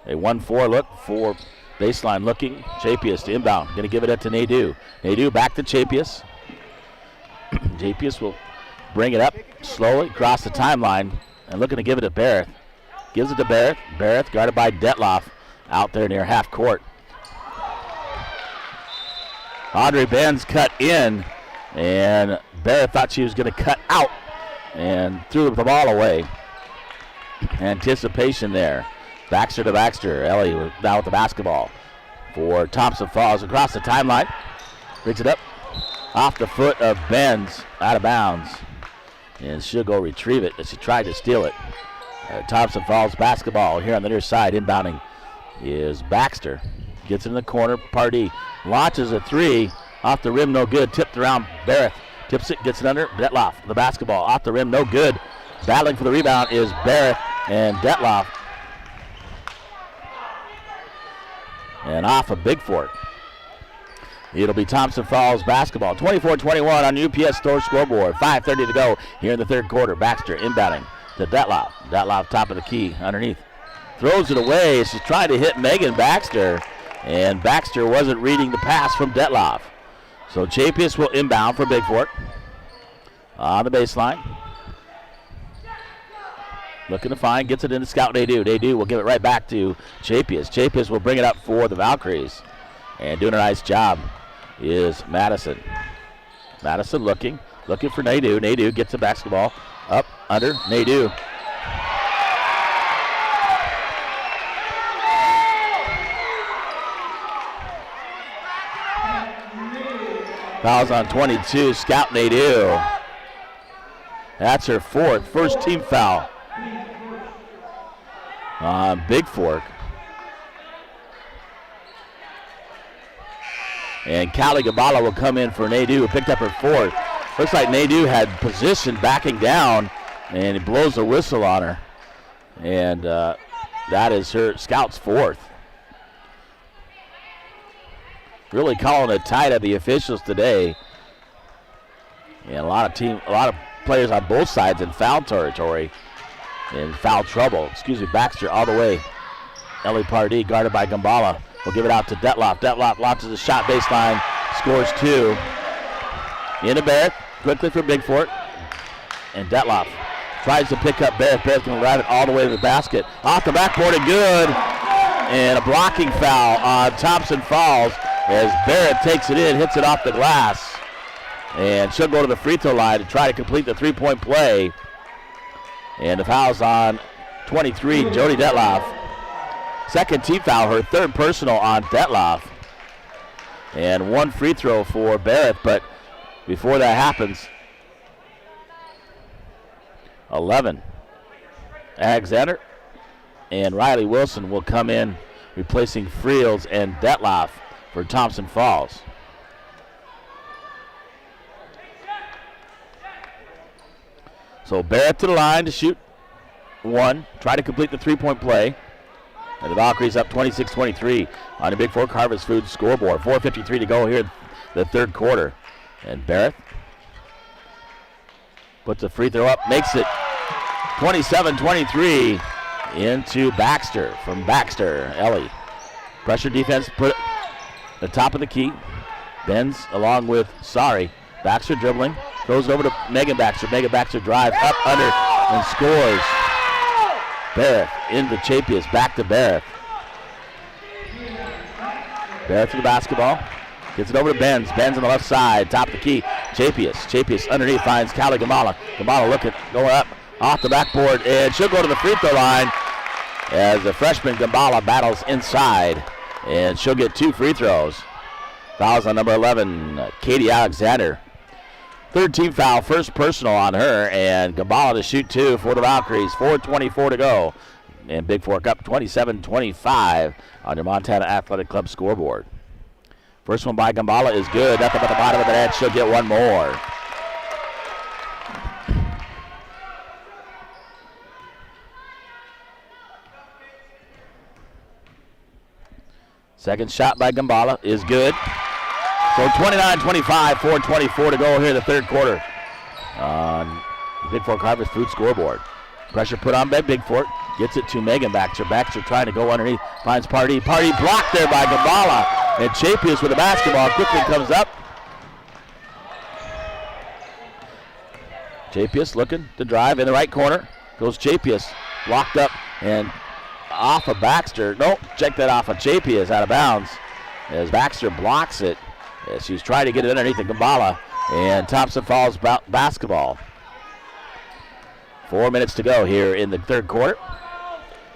A: A 1-4 look for baseline looking. Chapius to inbound. Going to give it up to Nadeau. Nadeau back to Chapius. Chapius will bring it up slowly across the timeline and looking to give it to Barrett. Gives it to Barrett. Barrett guarded by Detloff out there near half court. Audrey Benz cut in, and Barrett thought she was going to cut out and threw the ball away. Anticipation there. Baxter to Baxter. Ellie down with the basketball for Thomson Falls across the timeline. Brings it up off the foot of Benz, out of bounds. And she'll go retrieve it, but she tried to steal it. Thomson Falls basketball here on the near side. Inbounding is Baxter. Gets it in the corner. Pardee launches a 3. Off the rim, no good. Tipped around Barrett. Tips it, gets it under. Detloff, the basketball. Off the rim, no good. Battling for the rebound is Barrett and Detloff. and off of Bigfork. It'll be Thomson Falls basketball. 24-21 on UPS Store scoreboard. 5:30 to go here in the third quarter. Baxter inbounding to Detloff. Detloff top of the key underneath. Throws it away. She's trying to hit Megan Baxter, and Baxter wasn't reading the pass from Detloff. So Chapius will inbound for Bigfork on the baseline. Looking to find, gets it into Scout Nadeau. Nadeau will give it right back to Chapius. Chapius will bring it up for the Valkyries. And doing a nice job is Madison. Madison looking for Nadeau. Nadeau gets the basketball up under Nadeau. Fouls on 22, Scout Nadeau. That's her first team foul on Bigfork. And Callie Gabala will come in for Nadeau, who picked up her fourth. Looks like Nadeau had position backing down, and he blows a whistle on her. And that is her Scout's fourth. Really calling it tight at the officials today. And a lot of players on both sides in foul territory, in foul trouble. Baxter all the way. Ellie Pardee guarded by Gambala. Will give it out to Detloff. Detloff launches a shot baseline, scores two. Into Barrett, quickly for Bigfork. And Detloff tries to pick up Barrett. Barrett can drive it all the way to the basket. Off the backboard and good. And a blocking foul on Thomson Falls as Barrett takes it in, hits it off the glass. And she'll go to the free throw line to try to complete the three-point play. And the foul's on 23, Jody Detloff. Second team foul, her third personal on Detloff. And one free throw for Barrett, but before that happens, 11. Alexander and Riley Wilson will come in, replacing Friels and Detloff for Thomson Falls. So Barrett to the line to shoot one, try to complete the three-point play. And the Valkyries up 26-23 on the Bigfork Harvest Foods scoreboard. 4:53 to go here in the third quarter. And Barrett puts the free throw up, makes it 27-23 into Baxter. From Baxter, Ellie. Pressure defense put at the top of the key. Bends along with Sari. Baxter dribbling. Throws it over to Megan Baxter. Megan Baxter drives up under and scores. Barrett into Chapius, back to Barrett. Barrett to the basketball. Gets it over to Benz. Benz on the left side, top of the key. Chapius underneath finds Callie Gambala. Gambala looking, going up off the backboard, and she'll go to the free throw line as the freshman Gambala battles inside, and she'll get two free throws. Fouls on number 11, Katie Alexander. Third team foul, first personal on her, and Gambala to shoot two for the Valkyries. 4:24 to go. And Bigfork up 27-25 on your Montana Athletic Club scoreboard. First one by Gambala is good. Nothing but the bottom of the net. She'll get one more. Second shot by Gambala is good. So 29-25, 4:24 to go here in the third quarter on Bigfork Harvest Food scoreboard. Pressure put on by Bigfork. Gets it to Megan Baxter. Baxter trying to go underneath. Finds Pardee. Pardee blocked there by Gambala. And Chapius with the basketball quickly comes up. Chapius looking to drive in the right corner. Goes Chapius. Blocked up and off of Baxter. Nope, check that off of Chapius, out of bounds. As Baxter blocks it. As she's trying to get it underneath the Gambala. And Thomson Falls basketball. 4 minutes to go here in the third quarter.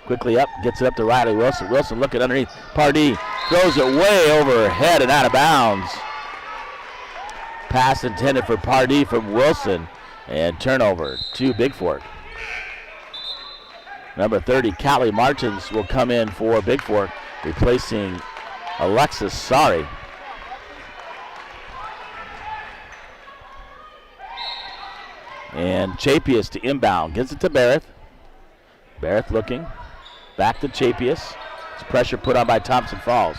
A: Quickly up, gets it up to Riley Wilson. Wilson looking underneath. Pardee throws it way over her head and out of bounds. Pass intended for Pardee from Wilson. And turnover to Bigfork. Number 30, Callie Martins will come in for Bigfork, replacing Alexis Sari. And Chapius to inbound. Gives it to Barrett. Barrett looking. Back to Chapius. It's pressure put on by Thomson Falls.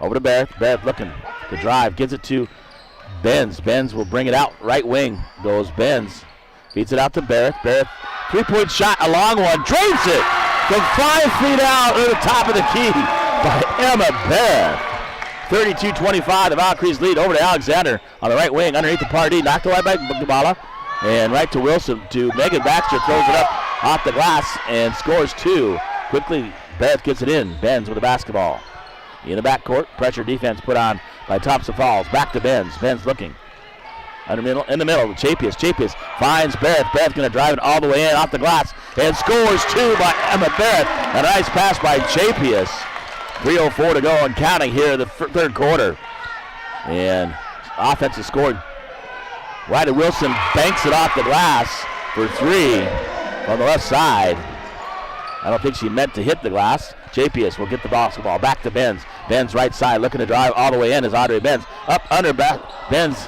A: Over to Barrett. Barrett looking to drive. Gives it to Benz. Benz will bring it out. Right wing goes Benz. Feeds it out to Barrett. Barrett, three-point shot, a long one. Drains it from 5 feet out to the top of the key by Emma Barrett. 32-25, the Valkyries lead. Over to Alexander on the right wing. Underneath the Pardee. Knocked away by Gabala. And right to Wilson. To Megan Baxter. Throws it up off the glass and scores 2. Quickly, Barrett gets it in. Benz with the basketball. In the backcourt, pressure defense put on by Thomson Falls. Back to Benz. Benz looking. In the middle, Chapius. Chapius finds Barrett. Barrett's going to drive it all the way in off the glass and scores 2 by Emma Barrett. A nice pass by Chapius. 3:04 to go and counting here in the third quarter. And offensive scoring. Ryder Wilson banks it off the glass for 3 on the left side. I don't think she meant to hit the glass. Chapius will get the basketball back to Benz. Benz right side looking to drive all the way in is Audrey Benz. Up under back. Benz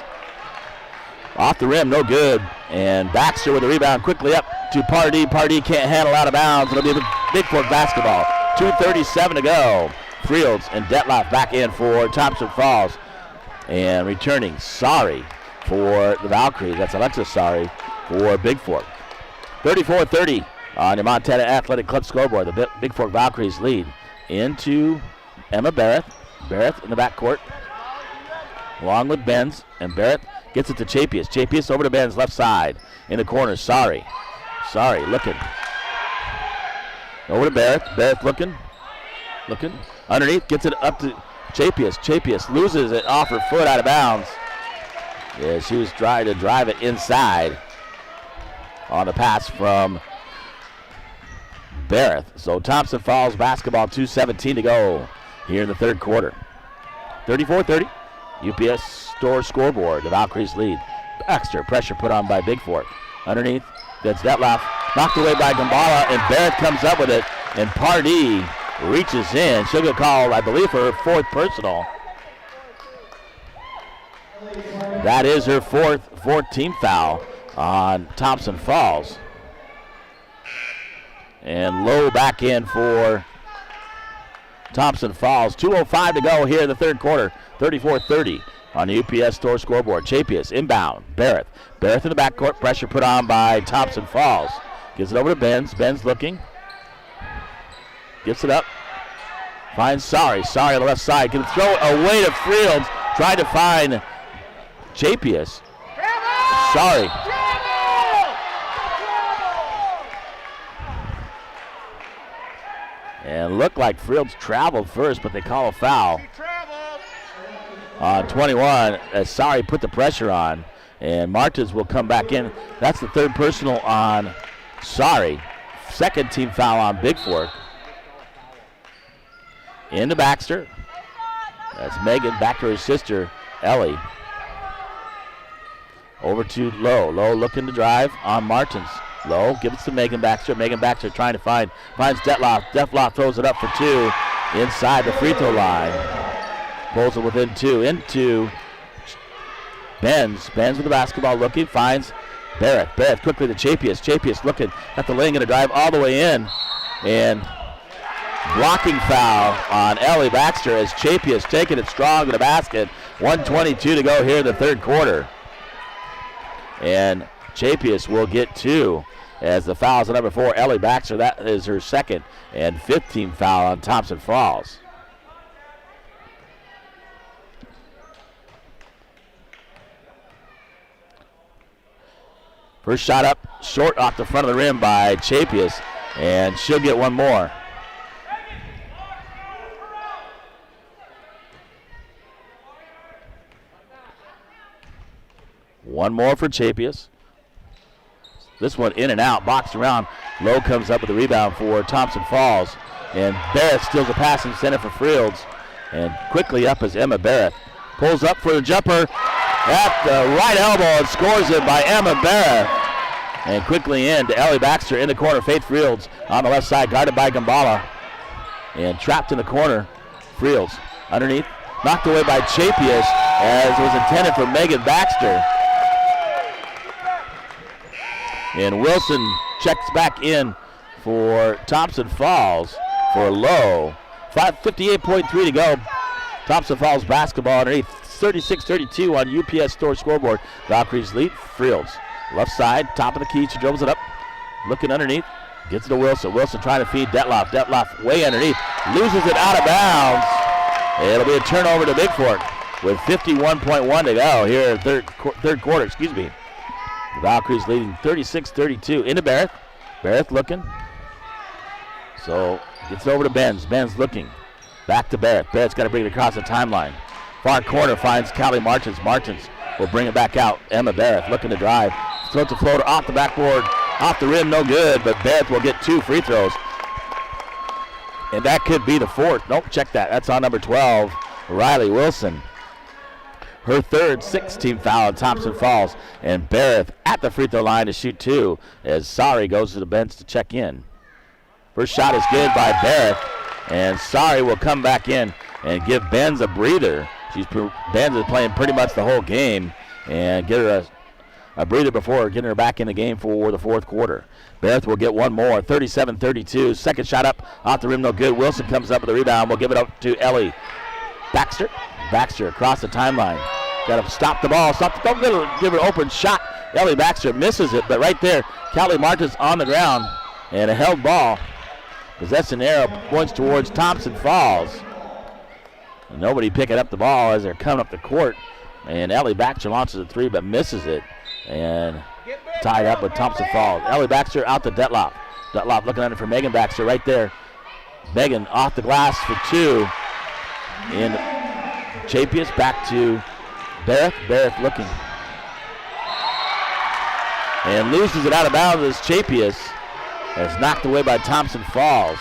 A: off the rim, no good. And Baxter with the rebound quickly up to Pardee. Pardee can't handle out of bounds. It'll be the Bigfork basketball. 2:37 to go. Fields and Detloff back in for Thomson Falls. And returning, Sorry for the Valkyries. That's Alexa Sorry for Bigfork. 34-30 on your Montana Athletic Club scoreboard. The Bigfork Valkyries lead into Emma Barrett. Barrett in the backcourt along with Benz. And Barrett gets it to Chapius. Chapius over to Benz left side. In the corner, Sorry looking. Over to Barrett. Barrett looking. Underneath, gets it up to Chapius. Chapius loses it off her foot out of bounds. Yeah, she was trying to drive it inside on the pass from Barrett. So Thomson Falls basketball, 2:17 to go here in the third quarter. 34-30. UPS Store scoreboard. The Valkyries lead. Baxter, pressure put on by Bigfork. Underneath, that's Detloff. Knocked away by Gambala, and Barrett comes up with it. And Pardee reaches in. She'll get called, I believe, for her 4th personal. That is her 4th team foul on Thomson Falls. And Lowe back in for Thomson Falls. 2:05 to go here in the third quarter. 34-30 on the UPS Store scoreboard. Chapius inbound. Barrett in the backcourt. Pressure put on by Thomson Falls. Gives it over to Benz. Benz looking. Gives it up. Finds Sorry on the left side. Can throw it away to Fields. Tried to find Chapius. Sorry. And looked like Fields traveled first, but they call a foul on 21 as Sorry put the pressure on. And Martins will come back in. That's the 3rd personal on Sorry. 2nd team foul on Bigfork. Into Baxter. That's Megan back to her sister, Ellie. Over to Lowe. Lowe looking to drive on Martins. Lowe gives it to Megan Baxter. Megan Baxter trying to finds Detloff. Detloff throws it up for 2 inside the free throw line. Pulls it within 2 into Benz. Benz with the basketball looking, finds Barrett. Barrett quickly to Chapius. Chapius looking at the lane, going to drive all the way in. And blocking foul on Ellie Baxter as Chapius taking it strong to the basket. 1:22 to go here in the third quarter. And Chapius will get 2 as the foul is on number 4, Ellie Baxter. That is her 2nd and 5th team foul on Thomson Falls. First shot up, short off the front of the rim by Chapius, and she'll get one more. One more for Chapius. This one in and out, boxed around. Lowe comes up with the rebound for Thomson Falls. And Barrett steals a pass in center for Fields. And quickly up is Emma Barrett. Pulls up for the jumper at the right elbow and scores it by Emma Barrett. And quickly in to Ellie Baxter in the corner. Faith Fields on the left side, guarded by Gambala. And trapped in the corner, Fields underneath. Knocked away by Chapius as it was intended for Megan Baxter. And Wilson checks back in for Thomson Falls for Lowe. 58.3 to go. Thomson Falls basketball underneath. 36-32 on UPS Store scoreboard. Valkyries lead. Fields, left side, top of the key. She dribbles it up. Looking underneath. Gets it to Wilson. Wilson trying to feed Detloff. Detloff way underneath. Loses it out of bounds. It'll be a turnover to Bigfork with 51.1 to go here in third quarter. The Valkyries leading 36-32. Into Barrett. Barrett looking. So gets it over to Benz. Benz looking. Back to Barrett. Barrett's got to bring it across the timeline. Far corner finds Callie Martins. Martins will bring it back out. Emma Barrett looking to drive. Throws a floater off the backboard. Off the rim, no good, but Barrett will get 2 free throws. And that could be the 4th. Nope, check that. That's on number 12, Riley Wilson. Her third 6th-team foul at Thomson Falls. And Barrett at the free throw line to shoot 2 as Sari goes to the bench to check in. First shot is good by Barrett. And Sari will come back in and give Benz a breather. Benz is playing pretty much the whole game and get her a breather before getting her back in the game for the 4th quarter. Barrett will get one more, 37-32. Second shot up, off the rim, no good. Wilson comes up with the rebound. We'll give it up to Ellie Baxter. Baxter across the timeline. Got to stop the ball. Don't give her an open shot. Ellie Baxter misses it, but right there, Callie Martins on the ground and a held ball. Possession arrow points towards Thomson Falls. And nobody picking up the ball as they're coming up the court. And Ellie Baxter launches a 3 but misses it. And tied up with Thomson Falls. Ellie Baxter out to Detloff. Detloff looking under for Megan Baxter right there. Megan off the glass for 2. And Chapius back to Barrett. Barrett looking. And loses it out of bounds as Chapius. It's knocked away by Thomson Falls.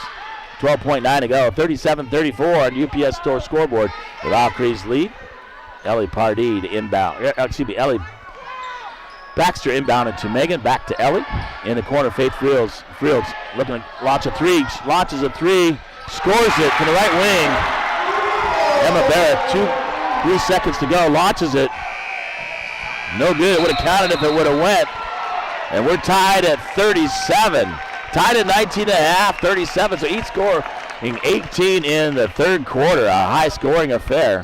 A: 12.9 to go. 37-34 on UPS Store scoreboard. The Valkyries lead. Ellie Pardee to inbound. Ellie Baxter inbounded to Megan. Back to Ellie. In the corner, Faith Fields looking to launch a 3. Launches a 3. Scores it to the right wing. Emma Barrett, 3 seconds to go. Launches it. No good. It would have counted if it would have went. And we're tied at 37. Tied at 19.5, 37. So each scoring 18 in the 3rd quarter. A high-scoring affair.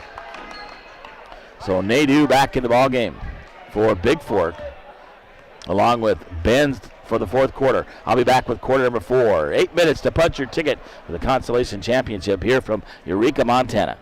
A: So Nadeau back in the ball game for Bigfork, along with Benz for the 4th quarter. I'll be back with quarter number 4. 8 minutes to punch your ticket for the Constellation Championship here from Eureka, Montana.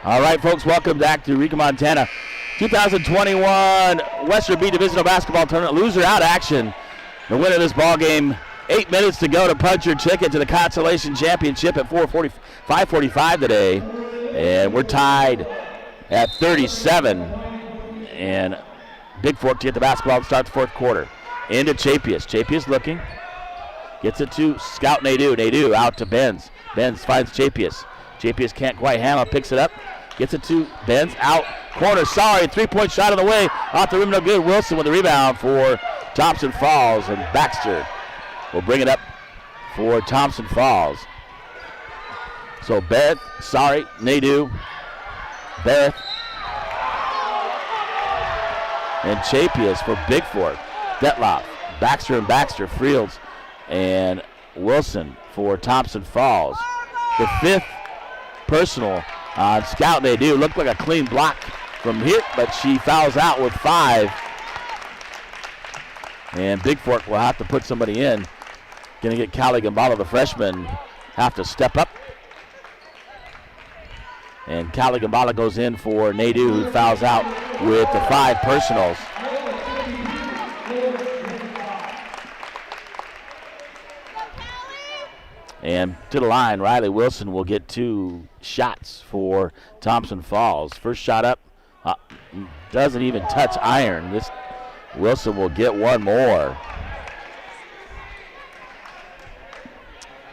A: All right, folks, welcome back to Eureka, Montana. 2021 Western B Divisional Basketball Tournament. Loser out action. The winner of this ball game. 8 minutes to go to punch your ticket to the Constellation Championship at 5:45 today. And we're tied at 37. And Bigfork to get the basketball to start the 4th quarter. Into Chapius. Chapius looking. Gets it to Scout Nadeau. Nadeau out to Benz. Benz finds Chapius. Chapius can't quite handle it. Picks it up. Gets it to Benz. Out. Corner. Sorry. 3-point shot on the way. Off the rim. No good. Wilson with the rebound for Thomson Falls. And Baxter will bring it up for Thomson Falls. So Barrett. Sorry. Nadeau. Barrett. And Chapius for Bigfork. Detloff. Baxter and Baxter. Fields and Wilson for Thomson Falls. The 5th personal on Scout Nadeau. Looked like a clean block from here, but she fouls out with 5. And Bigfork will have to put somebody in. Going to get Callie Gambala, the freshman, have to step up. And Callie Gambala goes in for Nadeau, who fouls out with the 5 personals. And to the line, Riley Wilson will get 2 shots for Thomson Falls. First shot up, doesn't even touch iron. This Wilson will get one more.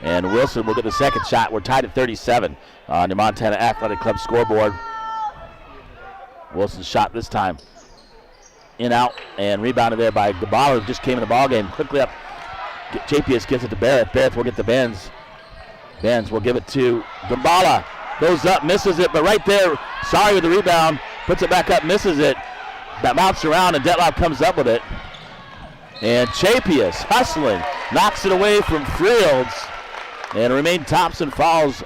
A: And Wilson will get the second shot. We're tied at 37 on the Montana Athletic Club scoreboard. Wilson's shot this time in, out, and rebounded there by Gabala, who just came in the ballgame. Quickly up, JPS gets it to Barrett. Barrett will get to Benz. Benz will give it to Gabala. Goes up, misses it, but right there, Sorry with the rebound, puts it back up, misses it. That bounces around, and Detloff comes up with it. And Chapius hustling, knocks it away from Fields, and it remained Thomson Falls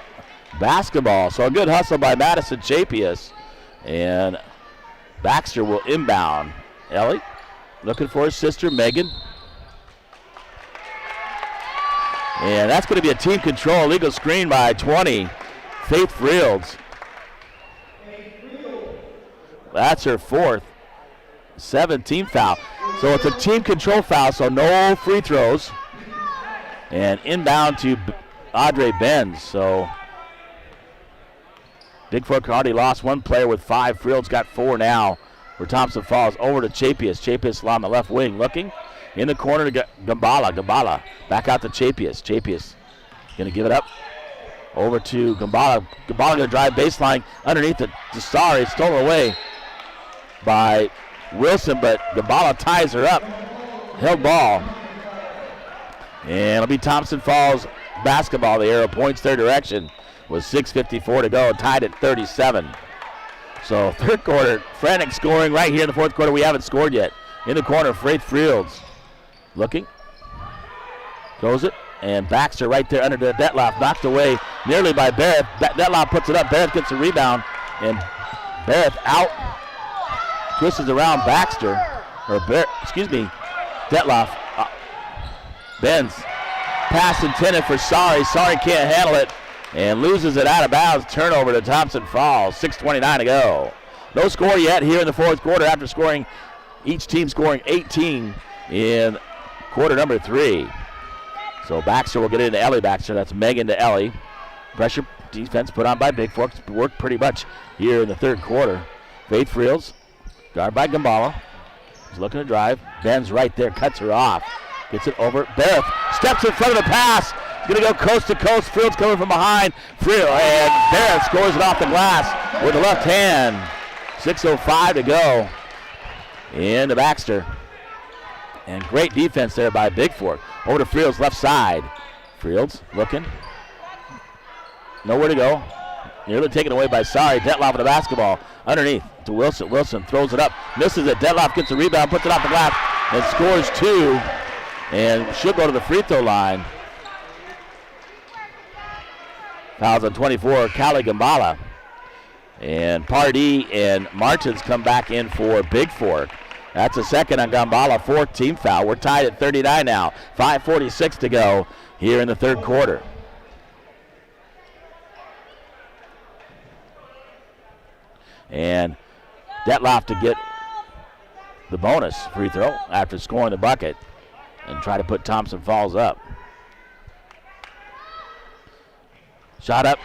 A: basketball. So a good hustle by Madison Chapius. And Baxter will inbound. Ellie looking for his sister, Megan. And that's going to be a team control, illegal screen by 20, Faith Fields. That's her fourth, 7th foul. So it's a team control foul, so no free throws. And inbound to Audrey Benz. So Bigfork already lost one player with 5. Fields got 4 now for Thomson Falls. Over to Chapius. Chapius on the left wing looking. In the corner to Gambala. Gambala back out to Chapius. Chapius going to give it up. Over to Gambala. Gambala going to drive baseline underneath the Sorry. Stolen away by Wilson, but Gambala ties her up. Held ball. And it'll be Thomson Falls basketball. The arrow points their direction with 6:54 to go, tied at 37. So third quarter, frantic scoring right here in the fourth quarter. We haven't scored yet. In the corner, Faith Fields looking. Throws it, and Baxter right there under the Detloff, knocked away nearly by Barrett. Detloff puts it up. Barrett gets a rebound, and Barrett out. Twists around Baxter, or Detloff. Benz. Pass intended for Sorry. Sorry can't handle it and loses it out of bounds. Turnover to Thomson Falls. 6:29 to go. No score yet here in the fourth quarter after scoring, each team scoring 18 in quarter number 3. So Baxter will get into Ellie Baxter. That's Megan to Ellie. Pressure defense put on by Bigfork. Worked pretty much here in the third quarter. Faith Fields, guard by Gambala. He's looking to drive. Ben's right there, cuts her off. Gets it over. Barrett steps in front of the pass. He's going to go coast to coast. Fields coming from behind. And Barrett scores it off the glass with the left hand. 6:05 to go. Into Baxter. And great defense there by Bigfork. Over to Fields, left side. Fields looking. Nowhere to go. Nearly taken away by Sorry. Detloff with the basketball. Underneath to Wilson. Wilson throws it up. Misses it. Detloff gets the rebound. Puts it off the glass. And scores 2. And she'll go to the free throw line. Fouls on 24, Callie Gambala. And Pardee and Martins come back in for Bigfork. That's a second on Gambala, 4th team foul. We're tied at 39 now. 5:46 to go here in the third quarter. And Detloff to get the bonus free throw after scoring the bucket and try to put Thomson Falls up. Shot up,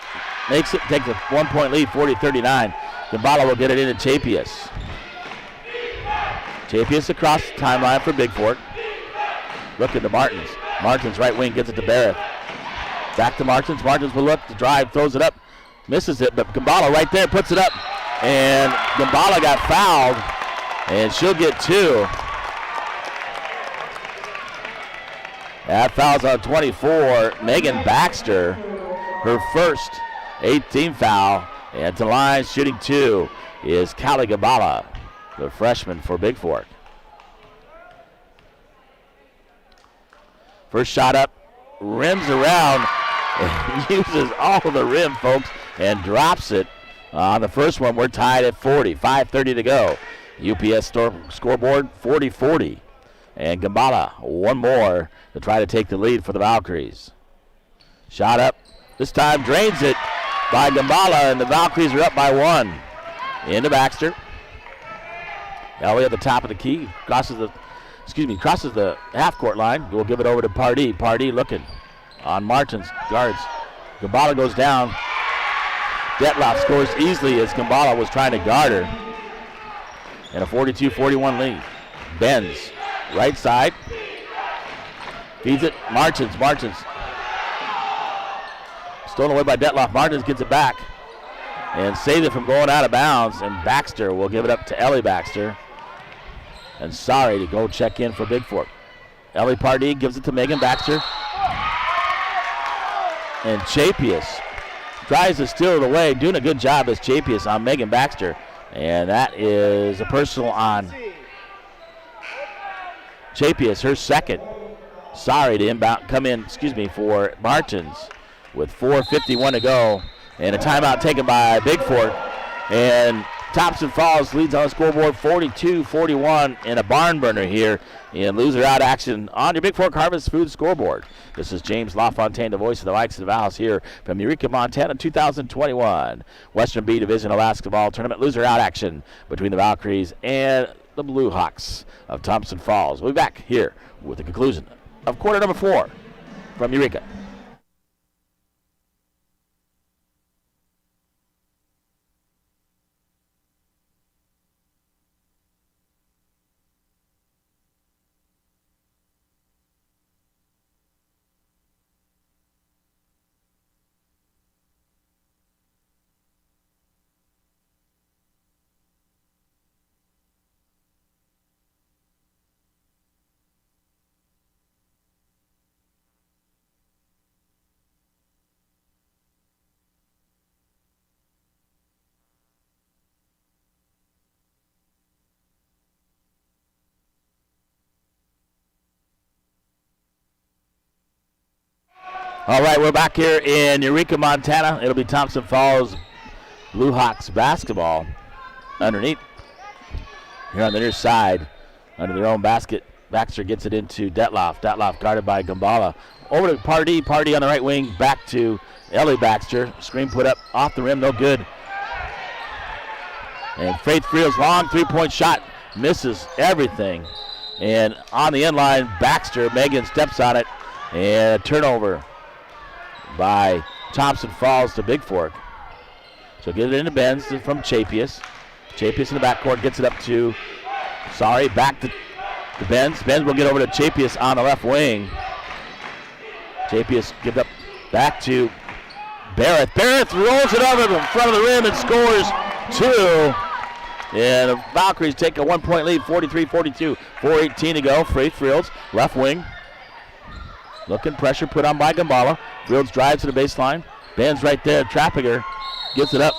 A: makes it, takes a 1-point lead, 40-39. Gambala will get it into Chapius. Chapius across the timeline for Bigfork. Looking to Martins. Martins right wing gets it to Barrett. Back to Martins. Martins will look to drive, throws it up, misses it, but Gambala right there puts it up. And Gambala got fouled, and she'll get 2. That foul's on 24, Megan Baxter, her first 8th team foul. And to the line, shooting 2 is Callie Gambala, the freshman for Bigfork. First shot up, rims around, and uses all of the rim, folks, and drops it. On the first one, we're tied at 40, 5:30 to go. UPS scoreboard, 40-40. And Gambala, one more to try to take the lead for the Valkyries. Shot up, this time drains it by Gambala, and the Valkyries are up by 1. Into Baxter. Ellie at the top of the key, crosses the half-court line. We'll give it over to Pardee. Pardee looking on Martins, guards. Gambala goes down. Detloff scores easily as Gambala was trying to guard her. And a 42-41 lead. Benz, right side. Feeds it. Martins. Stolen away by Detloff. Martins gets it back and saves it from going out of bounds. And Baxter will give it up to Ellie Baxter. And Sorry to go check in for Bigfork. Ellie Pardee gives it to Megan Baxter. And Chapius tries to steal it away. Doing a good job as Chapius on Megan Baxter. And that is a personal on Chapius, her second. Sorry to come in for Martins with 4:51 to go. And a timeout taken by Bigfork. And Thomson Falls leads on the scoreboard 42-41 in a barn burner here in loser out action on your Bigfork Harvest Food scoreboard. This is James LaFontaine, the voice of the Vikes of the Val's here from Eureka, Montana, 2021 Western B Divisional Basketball Tournament loser out action between the Valkyries and the Bluehawks of Thomson Falls. We'll be back here with the conclusion of quarter number 4 from Eureka. All right, we're back here in Eureka, Montana. It'll be Thomson Falls Bluehawks basketball underneath. Here on the near side, under their own basket, Baxter gets it into Detloff. Detloff guarded by Gambala. Over to Pardee. Pardee on the right wing, back to Ellie Baxter. Screen put up off the rim, no good. And Faith Friel's long three-point shot misses everything. And on the end line, Baxter, Megan steps on it, and a turnover by Thomson Falls to Bigfork. So get it into Benz from Chapius. Chapius in the backcourt gets it up to, back to Benz. Benz will get over to Chapius on the left wing. Chapius gives up back to Barrett. Barrett rolls it over in front of the rim and scores 2. And the Valkyries take a 1-point lead, 43-42. 4:18 to go. Faith Fields, left wing. Looking, pressure put on by Gambala. Fields drives to the baseline. Ben's right there, trapping her. Gets it up.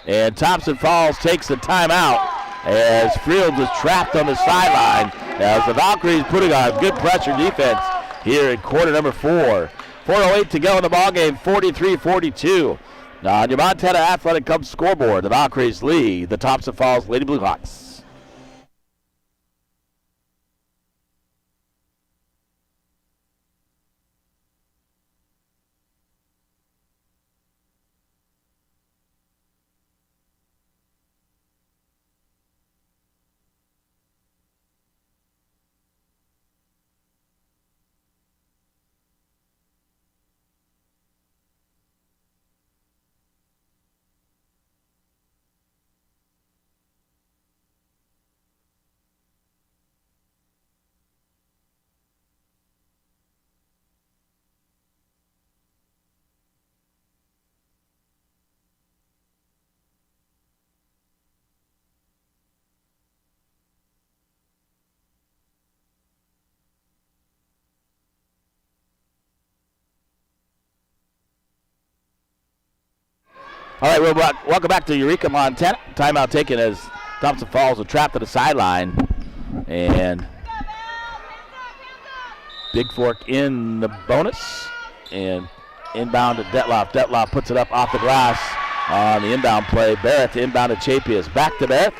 A: And Thomson Falls takes the timeout as Fields is trapped on the sideline. As the Valkyries putting on good pressure defense here in quarter number 4. 4:08 to go in the ballgame, 43-42. Now on your Montana Athletic Club scoreboard, the Valkyries lead the Thomson Falls Lady Bluehawks. All right, welcome back to Eureka, Montana. Timeout taken as Thomson Falls are trapped to the sideline. And Bigfork in the bonus. And inbound to Detloff. Detloff puts it up off the glass on the inbound play. Barrett to inbound to Chapius. Back to Barrett.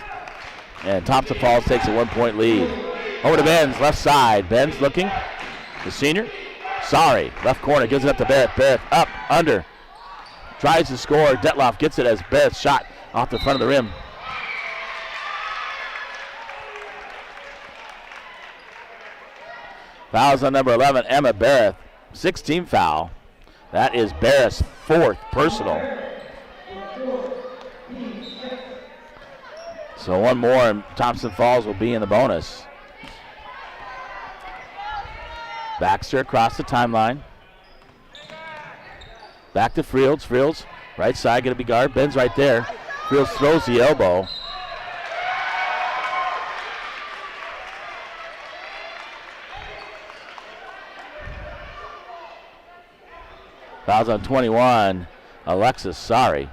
A: And Thomson Falls takes a 1-point lead. Over to Benz, left side. Benz looking. The senior. Left corner. Gives it up to Barrett. Barrett up, under. Tries to score. Detloff gets it as Barrett's shot off the front of the rim. Fouls on number 11, Emma Barrett. 16 foul. That is Barrett's 4th personal. So one more and Thompson Falls will be in the bonus. Baxter across the timeline. Back to Fields. Fields, right side, going to be guard. Ben's right there. Fields throws the elbow. Fouls on 21. Alexis, sorry.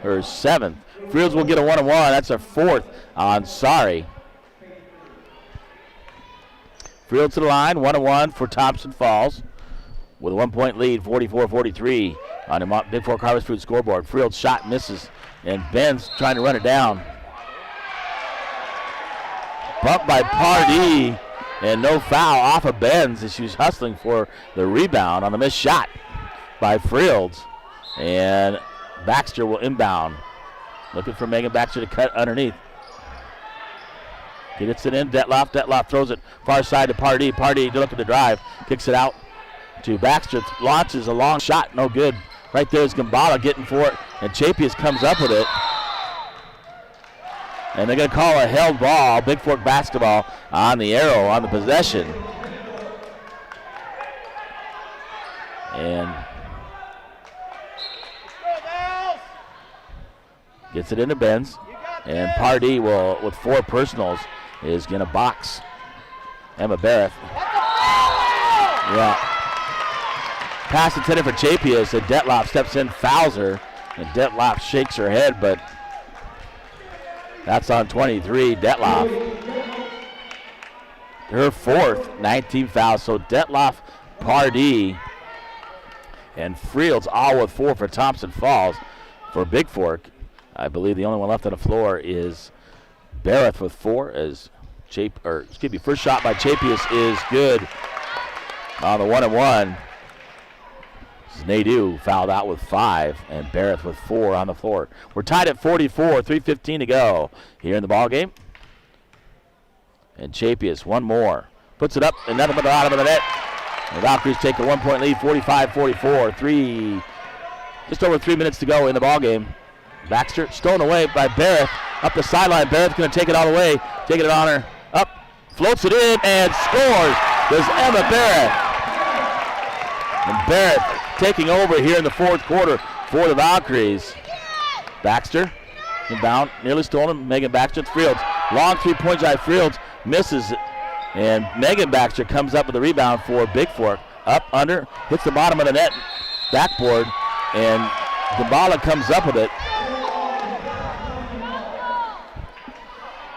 A: Her 7th. Fields will get a 1-on-1. That's her 4th on sorry. Fields to the line, 1-on-1 for Thompson Falls with a 1-point lead, 44-43 on the Bigfork Harvest Food scoreboard. Fields shot misses, and Ben's trying to run it down. Bumped by Pardee, and no foul off of Ben's as she was hustling for the rebound on the missed shot by Fields. And Baxter will inbound. Looking for Megan Baxter to cut underneath. Gets it in, Detloff. Detloff throws it far side to Pardee. Pardee looking to drive. Kicks it out to Baxter. Launches a long shot, no good. Right there is Gambala getting for it, and Chapius comes up with it. And they're going to call a held ball, Bigfork basketball on the arrow on the possession. And gets it into Benz. And Pardee will, with 4 personals, is going to box Emma Barrett. Yeah. Pass intended for Chapius, and Detloff steps in, fouls her, and Detloff shakes her head, but that's on 23, Detloff. Her 4th, 19 fouls. So Detloff, Pardee, and Fields all with 4 for Thompson Falls. For Bigfork, I believe the only one left on the floor is Barrett with 4. As first shot by Chapius is good on the 1-on-1. Nadeau fouled out with 5, and Barrett with 4 on the floor. We're tied at 44, 3:15 to go here in the ball game. And Chapius, one more. Puts it up, and nothing but the bottom of the net. The Valkyries take a 1-point lead, 45-44. Just over 3 minutes to go in the ball game. Baxter stolen away by Barrett. Up the sideline, Barrett's going to take it all the way. Taking it on her. Up, floats it in, and scores. There's Emma Barrett. And Barrett taking over here in the 4th quarter for the Valkyries. Baxter, inbound, nearly stolen. Megan Baxter to Fields. Long 3-point shot. Fields misses it. And Megan Baxter comes up with the rebound for Bigfork. Up, under, hits the bottom of the net, backboard, and Gambala comes up with it.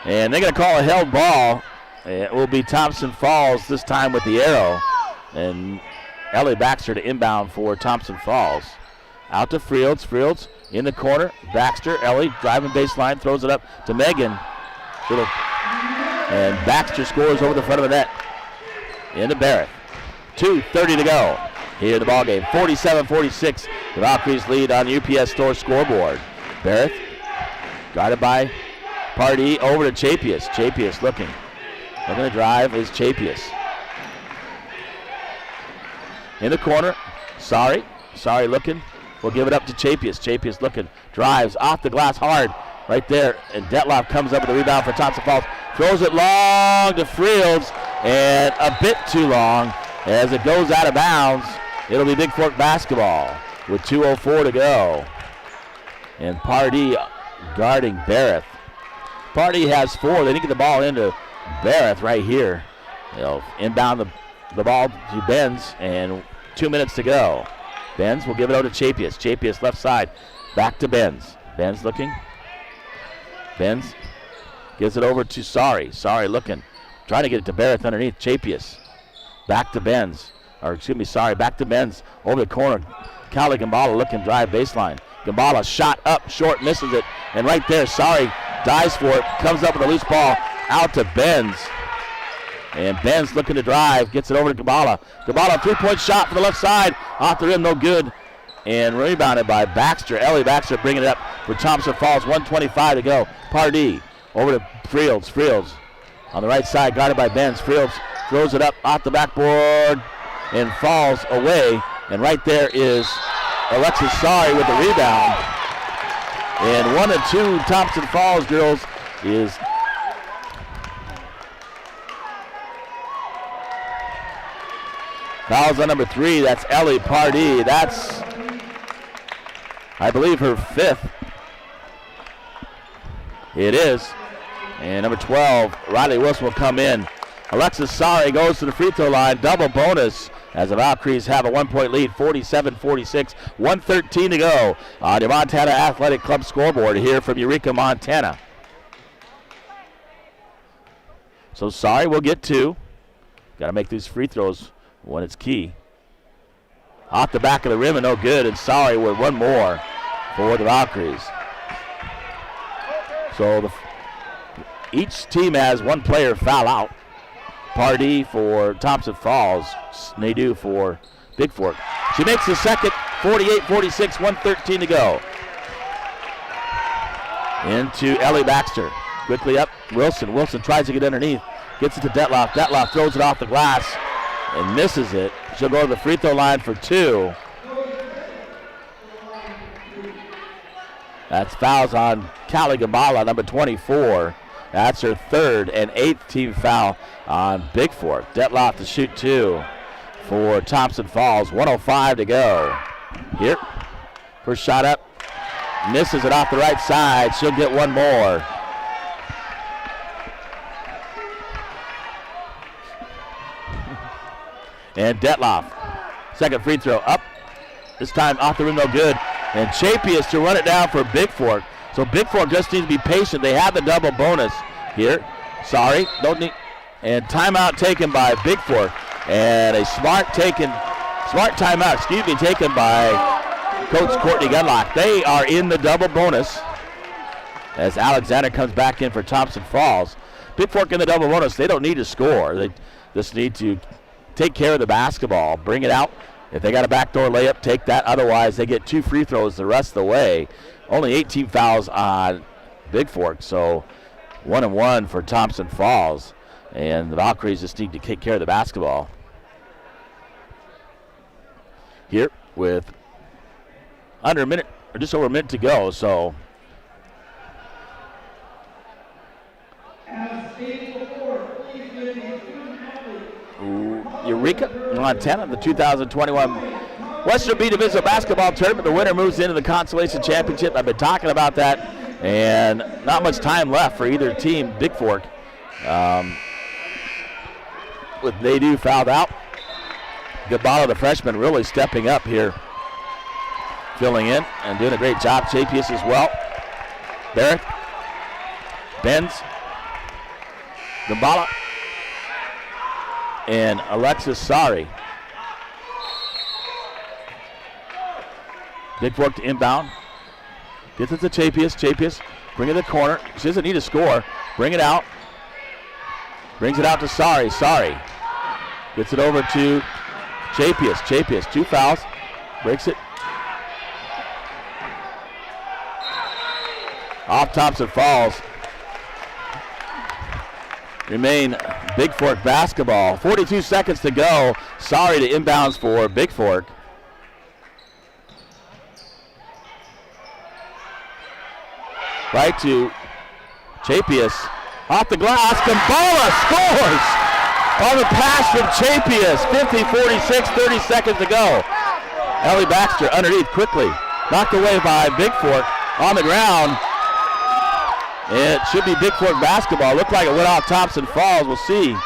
A: And they're going to call a held ball. It will be Thompson Falls this time with the arrow. And Ellie Baxter to inbound for Thompson Falls. Out to Fields. Fields in the corner. Baxter, Ellie driving baseline, throws it up to Megan. And Baxter scores over the front of the net. Into Barrett. 2:30 to go here in the ballgame. 47-46. The Valkyries lead on the UPS Store scoreboard. Barrett guarded by Pardee over to Chapius. Chapius looking to drive is Chapius. In the corner, Sorry looking. We'll give it up to Chapius. Chapius looking, drives off the glass hard right there, and Detloff comes up with a rebound for Thompson Falls. Throws it long to Fields, and a bit too long as it goes out of bounds. It'll be Bigfork basketball with 2:04 to go. And Pardee guarding Barrett. Pardee has 4. They didn't get the ball into Barrett right here. They'll inbound the ball to Benz, and 2 minutes to go. Benz will give it over to Chapius. Chapius left side. Back to Benz. Benz looking. Benz gives it over to Sorry. Sorry looking. Trying to get it to Barrett underneath. Chapius. Back to Benz. Sorry. Back to Benz. Over the corner. Callie Gambala looking, drive baseline. Gambala shot up short, misses it. And right there, Sorry dives for it. Comes up with a loose ball out to Benz. And Benz looking to drive, gets it over to Gambala. Gambala, 3-point shot from the left side. Off the rim, no good. And rebounded by Baxter. Ellie Baxter bringing it up for Thompson Falls. 1:25 to go. Pardee over to Fields. Fields on the right side, guarded by Benz. Fields throws it up off the backboard and falls away. And right there is Alexis Sorry with the rebound. And 1 of 2 Thompson Falls girls is fouls on number 3. That's Ellie Pardee. That's, I believe, her 5th. It is. And number 12, Riley Wilson, will come in. Alexis Sari goes to the free throw line. Double bonus as the Valkyries have a 1-point lead, 47-46, 1:13 to go on the Montana Athletic Club scoreboard here from Eureka, Montana. So Sari will get 2. Got to make these free throws when it's key. Off the back of the rim and no good, and Sari with 1 more for the Valkyries. So each team has 1 player foul out. Pardee for Thompson Falls, Nadeau for Bigfork. She makes the second, 48-46, 1:13 to go. Into Ellie Baxter. Quickly up, Wilson. Wilson tries to get underneath. Gets it to Detloff. Detloff throws it off the glass and misses it. She'll go to the free throw line for 2. That's fouls on Callie Gambala, number 24. That's her 3rd and 8th team foul on Bigfork. Detloff to shoot 2 for Thompson Falls. 1:05 to go. Here, first shot up. Misses it off the right side. She'll get 1 more. And Detloff, second free throw up. This time off the rim, no good. And Chapius to run it down for Bigfork. So Bigfork just needs to be patient. They have the double bonus here. Sorry, don't need. And timeout taken by Bigfork. And a smart timeout, taken by Coach Courtney Gunlock. They are in the double bonus as Alexander comes back in for Thompson Falls. Bigfork in the double bonus, they don't need to score. They just need to take care of the basketball, bring it out. If they got a backdoor layup, take that. Otherwise, they get 2 free throws the rest of the way. Only 18 fouls on Bigfork, so 1 and 1 for Thompson Falls. And the Valkyries just need to take care of the basketball. Here with under a minute, or just over a minute to go, so. Eureka, Montana, the 2021 Western B Divisional Basketball Tournament. The winner moves into the Consolation Championship. I've been talking about that, and not much time left for either team. Bigfork, with Nadeau fouled out. Gabala, the freshman, really stepping up here, filling in and doing a great job. Chapius as well. Barrett, Benz, Gabala, and Alexis Sari. Bigfork to inbound. Gets it to Chapius. Chapius, bring it to the corner. She doesn't need to score. Bring it out. Brings it out to Sari. Sari gets it over to Chapius. Chapius, 2 fouls. Breaks it. Off Thompson Falls. Remain Bigfork basketball. 42 seconds to go. Sari to inbounds for Bigfork. Right to Chapius. Off the glass. Gambala scores on the pass from Chapius. 50-46, 30 seconds to go. Ellie Baxter underneath quickly. Knocked away by Bigfork on the ground. It should be Bigfork basketball. Looked like it went off Thompson Falls. We'll see.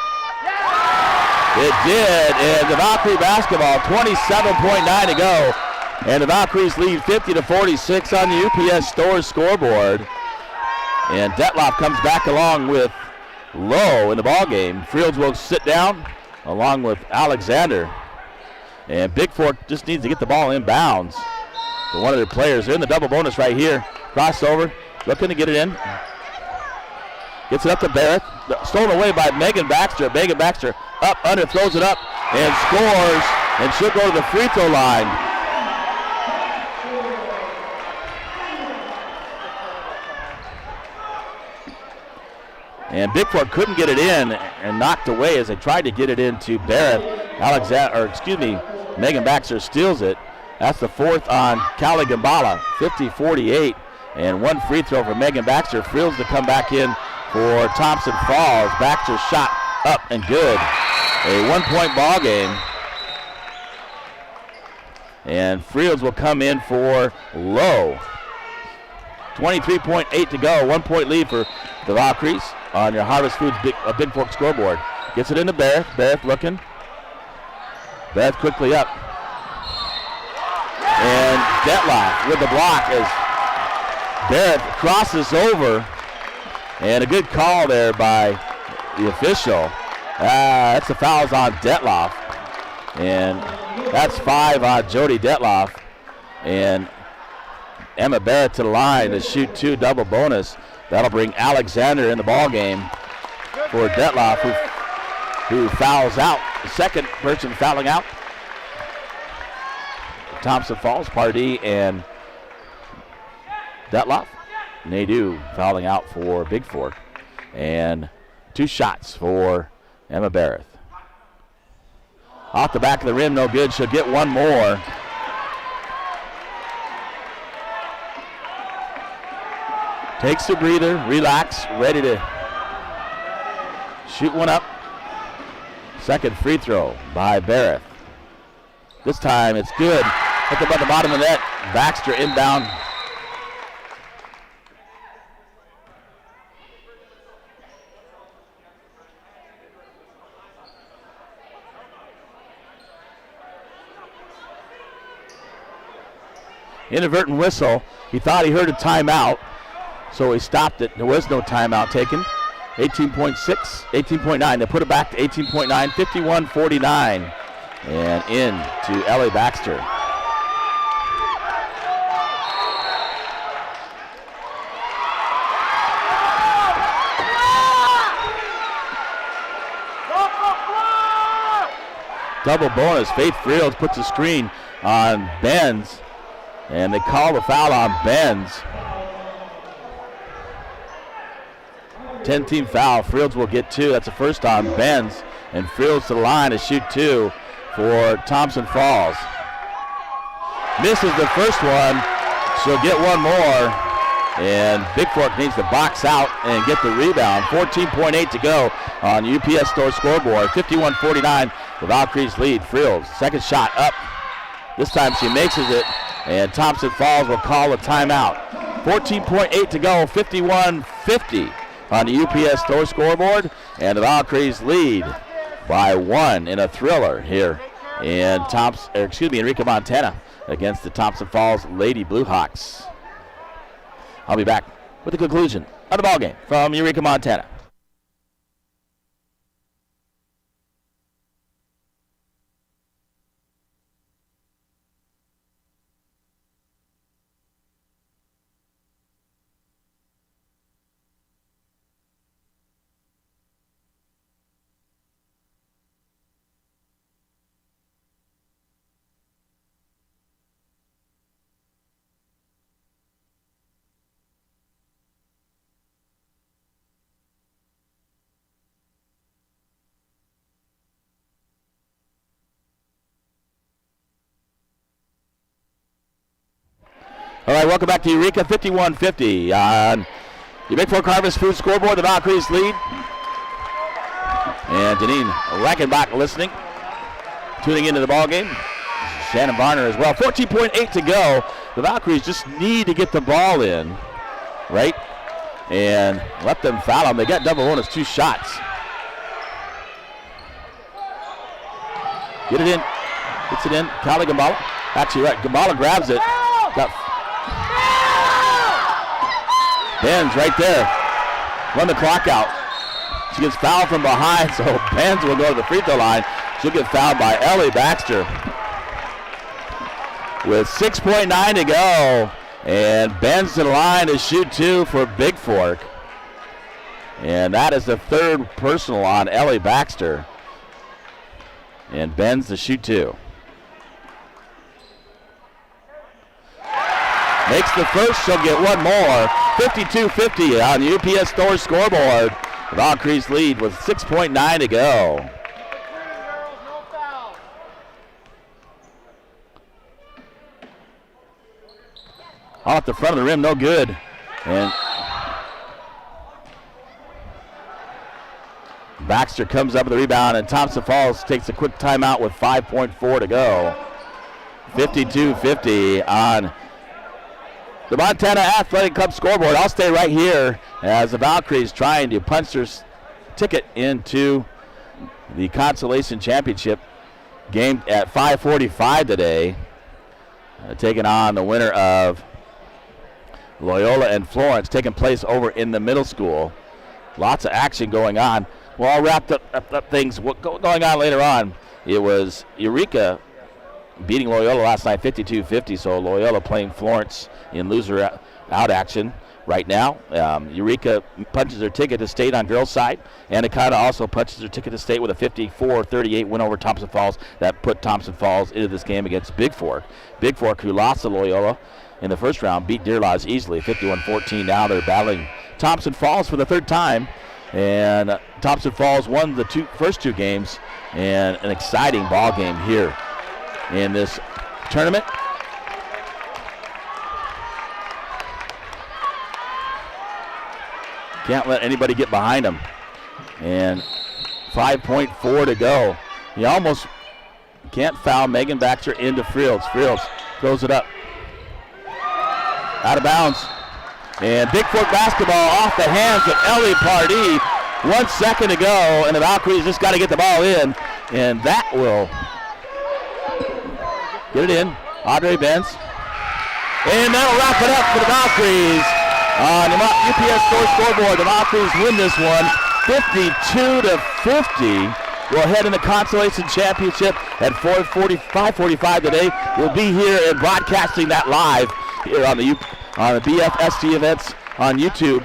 A: It did, and the Valkyrie basketball, 27.9 to go. And the Valkyries lead 50-46 on the UPS Stores scoreboard. And Detloff comes back along with Lowe in the ballgame. Fields will sit down along with Alexander. And Bigfork just needs to get the ball in bounds to one of their players. They're in the double bonus right here. Crossover, looking to get it in. Gets it up to Barrett. Stolen away by Megan Baxter. Megan Baxter up, under, throws it up, and scores. And she'll go to the free throw line. And Bigfork couldn't get it in and knocked away as they tried to get it into Barrett. Megan Baxter steals it. That's the 4th on Callie Gambala. 50-48 And one free throw for Megan Baxter. Friels to come back in for Thompson Falls. Baxter's shot up and good. A 1-point ball game. And Friels will come in for low. 23.8 to go. 1-point lead for the Valkyries on your Harvest Foods Bigfork scoreboard. Gets it into Barrett. Barrett looking. Barrett quickly up. And Detloff with the block as Barrett crosses over. And a good call there by the official. That's the fouls on Detloff. And that's 5 on Jody Detloff. And Emma Barrett to the line to shoot 2 double bonus. That'll bring Alexander in the ball game for Detloff, who fouls out. The second person fouling out. Thompson Falls, Pardee, and Detloff. Nadeau fouling out for Bigfork. And 2 shots for Emma Barrett. Off the back of the rim, no good. She'll get one more. Takes a breather, relax, ready to shoot one up. Second free throw by Barrett. This time it's good. Hit the bottom of the net. Baxter inbound. Inadvertent whistle. He thought he heard a timeout, so he stopped it. There was no timeout taken. 18.6, 18.9. They put it back to 18.9, 51-49. And in to Ellie Baxter. Double bonus. Faith Friels puts a screen on Benz. And they call the foul on Benz. 10-team foul. Friels will get 2. That's the first on Benz. And Friels to the line to shoot 2 for Thompson Falls. Misses the first one. She'll get one more. And Bigfork needs to box out and get the rebound. 14.8 to go on UPS Store scoreboard. 51-49. The Valkyries lead. Friels, second shot up. This time she makes it. And Thompson Falls will call a timeout. 14.8 to go, 51-50 on the UPS Store scoreboard. And the Valkyries lead by 1 in a thriller here in Eureka, Montana against the Thompson Falls Lady Bluehawks. I'll be back with the conclusion of the ballgame from Eureka, Montana. All right, welcome back to Eureka, 51-50 on the Bigfork Harvest Food scoreboard. The Valkyries lead. And Janine Reichenbach listening, tuning into the ballgame. Shannon Barner as well. 14.8 to go. The Valkyries just need to get the ball in, right? And let them foul them. They got double bonus, 2 shots. Get it in. Gets it in. Callie Gambala. Actually, right. Gambala grabs it. Got Benz right there. Run the clock out. She gets fouled from behind, so Benz will go to the free throw line. She'll get fouled by Ellie Baxter. With 6.9 to go. And Benz to the line to shoot 2 for Bigfork. And that is the third personal on Ellie Baxter. And Benz to shoot 2. Makes the first, she'll get one more. 52-50 on the UPS Store scoreboard. The Valkyries lead with 6.9 to go. off the front of the rim, no good. And Baxter comes up with the rebound, and Thomson Falls takes a quick timeout with 5.4 to go. 52-50 on the Montana Athletic Club scoreboard. I'll stay right here as the Valkyries trying to punch their ticket into the Consolation Championship game at 5:45 today, taking on the winner of Loyola and Florence, taking place over in the middle school. Lots of action going on. Well, all wrapped up things going on later on. It was Eureka beating Loyola last night 52-50, so Loyola playing Florence in loser out action right now. Eureka punches their ticket to state on girls' side. Anaconda also punches their ticket to state with a 54-38 win over Thomson Falls. That put Thomson Falls into this game against Bigfork. Bigfork, who lost to Loyola in the first round, beat Deer Lodge easily, 51-14. Now they're battling Thomson Falls for the third time. And Thomson Falls won the first two games, and an exciting ball game here in this tournament. Can't let anybody get behind them. And 5.4 to go. You almost can't foul Megan Baxter into Frields. Frields throws it up. Out of bounds. And Bigfork basketball off the hands of Ellie Pardee. 1 second to go, and the Valkyries just got to get the ball in. And that will get it in. Audrey Benz. And that'll wrap it up for the Valkyries. On the UPS scoreboard, the Valkyries win this one 52-50. We'll head in the Consolation Championship at 5:45 today. We'll be here and broadcasting that live here on the BFST events on YouTube.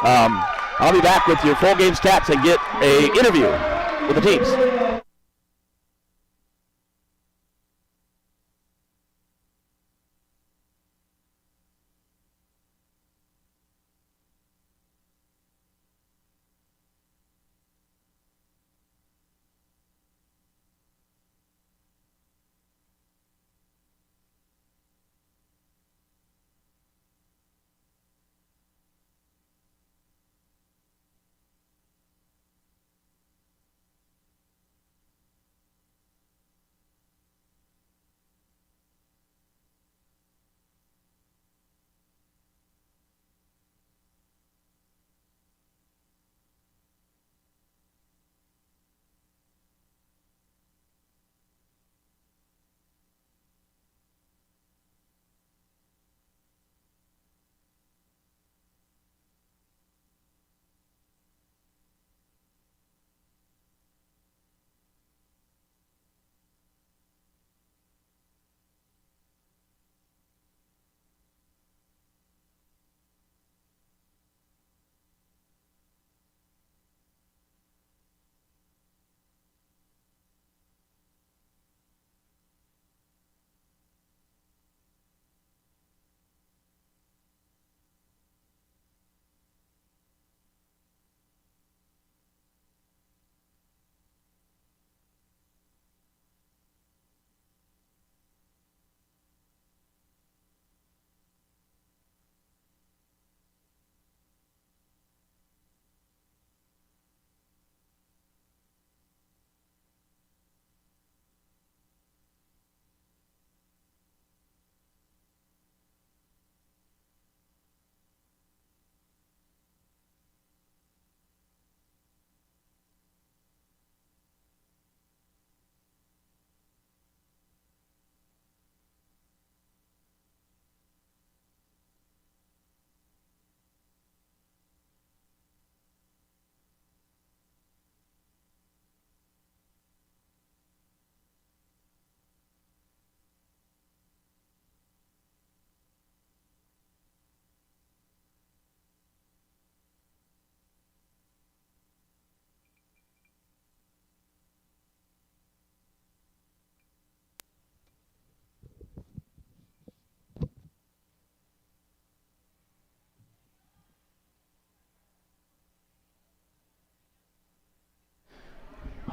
A: I'll be back with your full game stats and get an interview with the teams.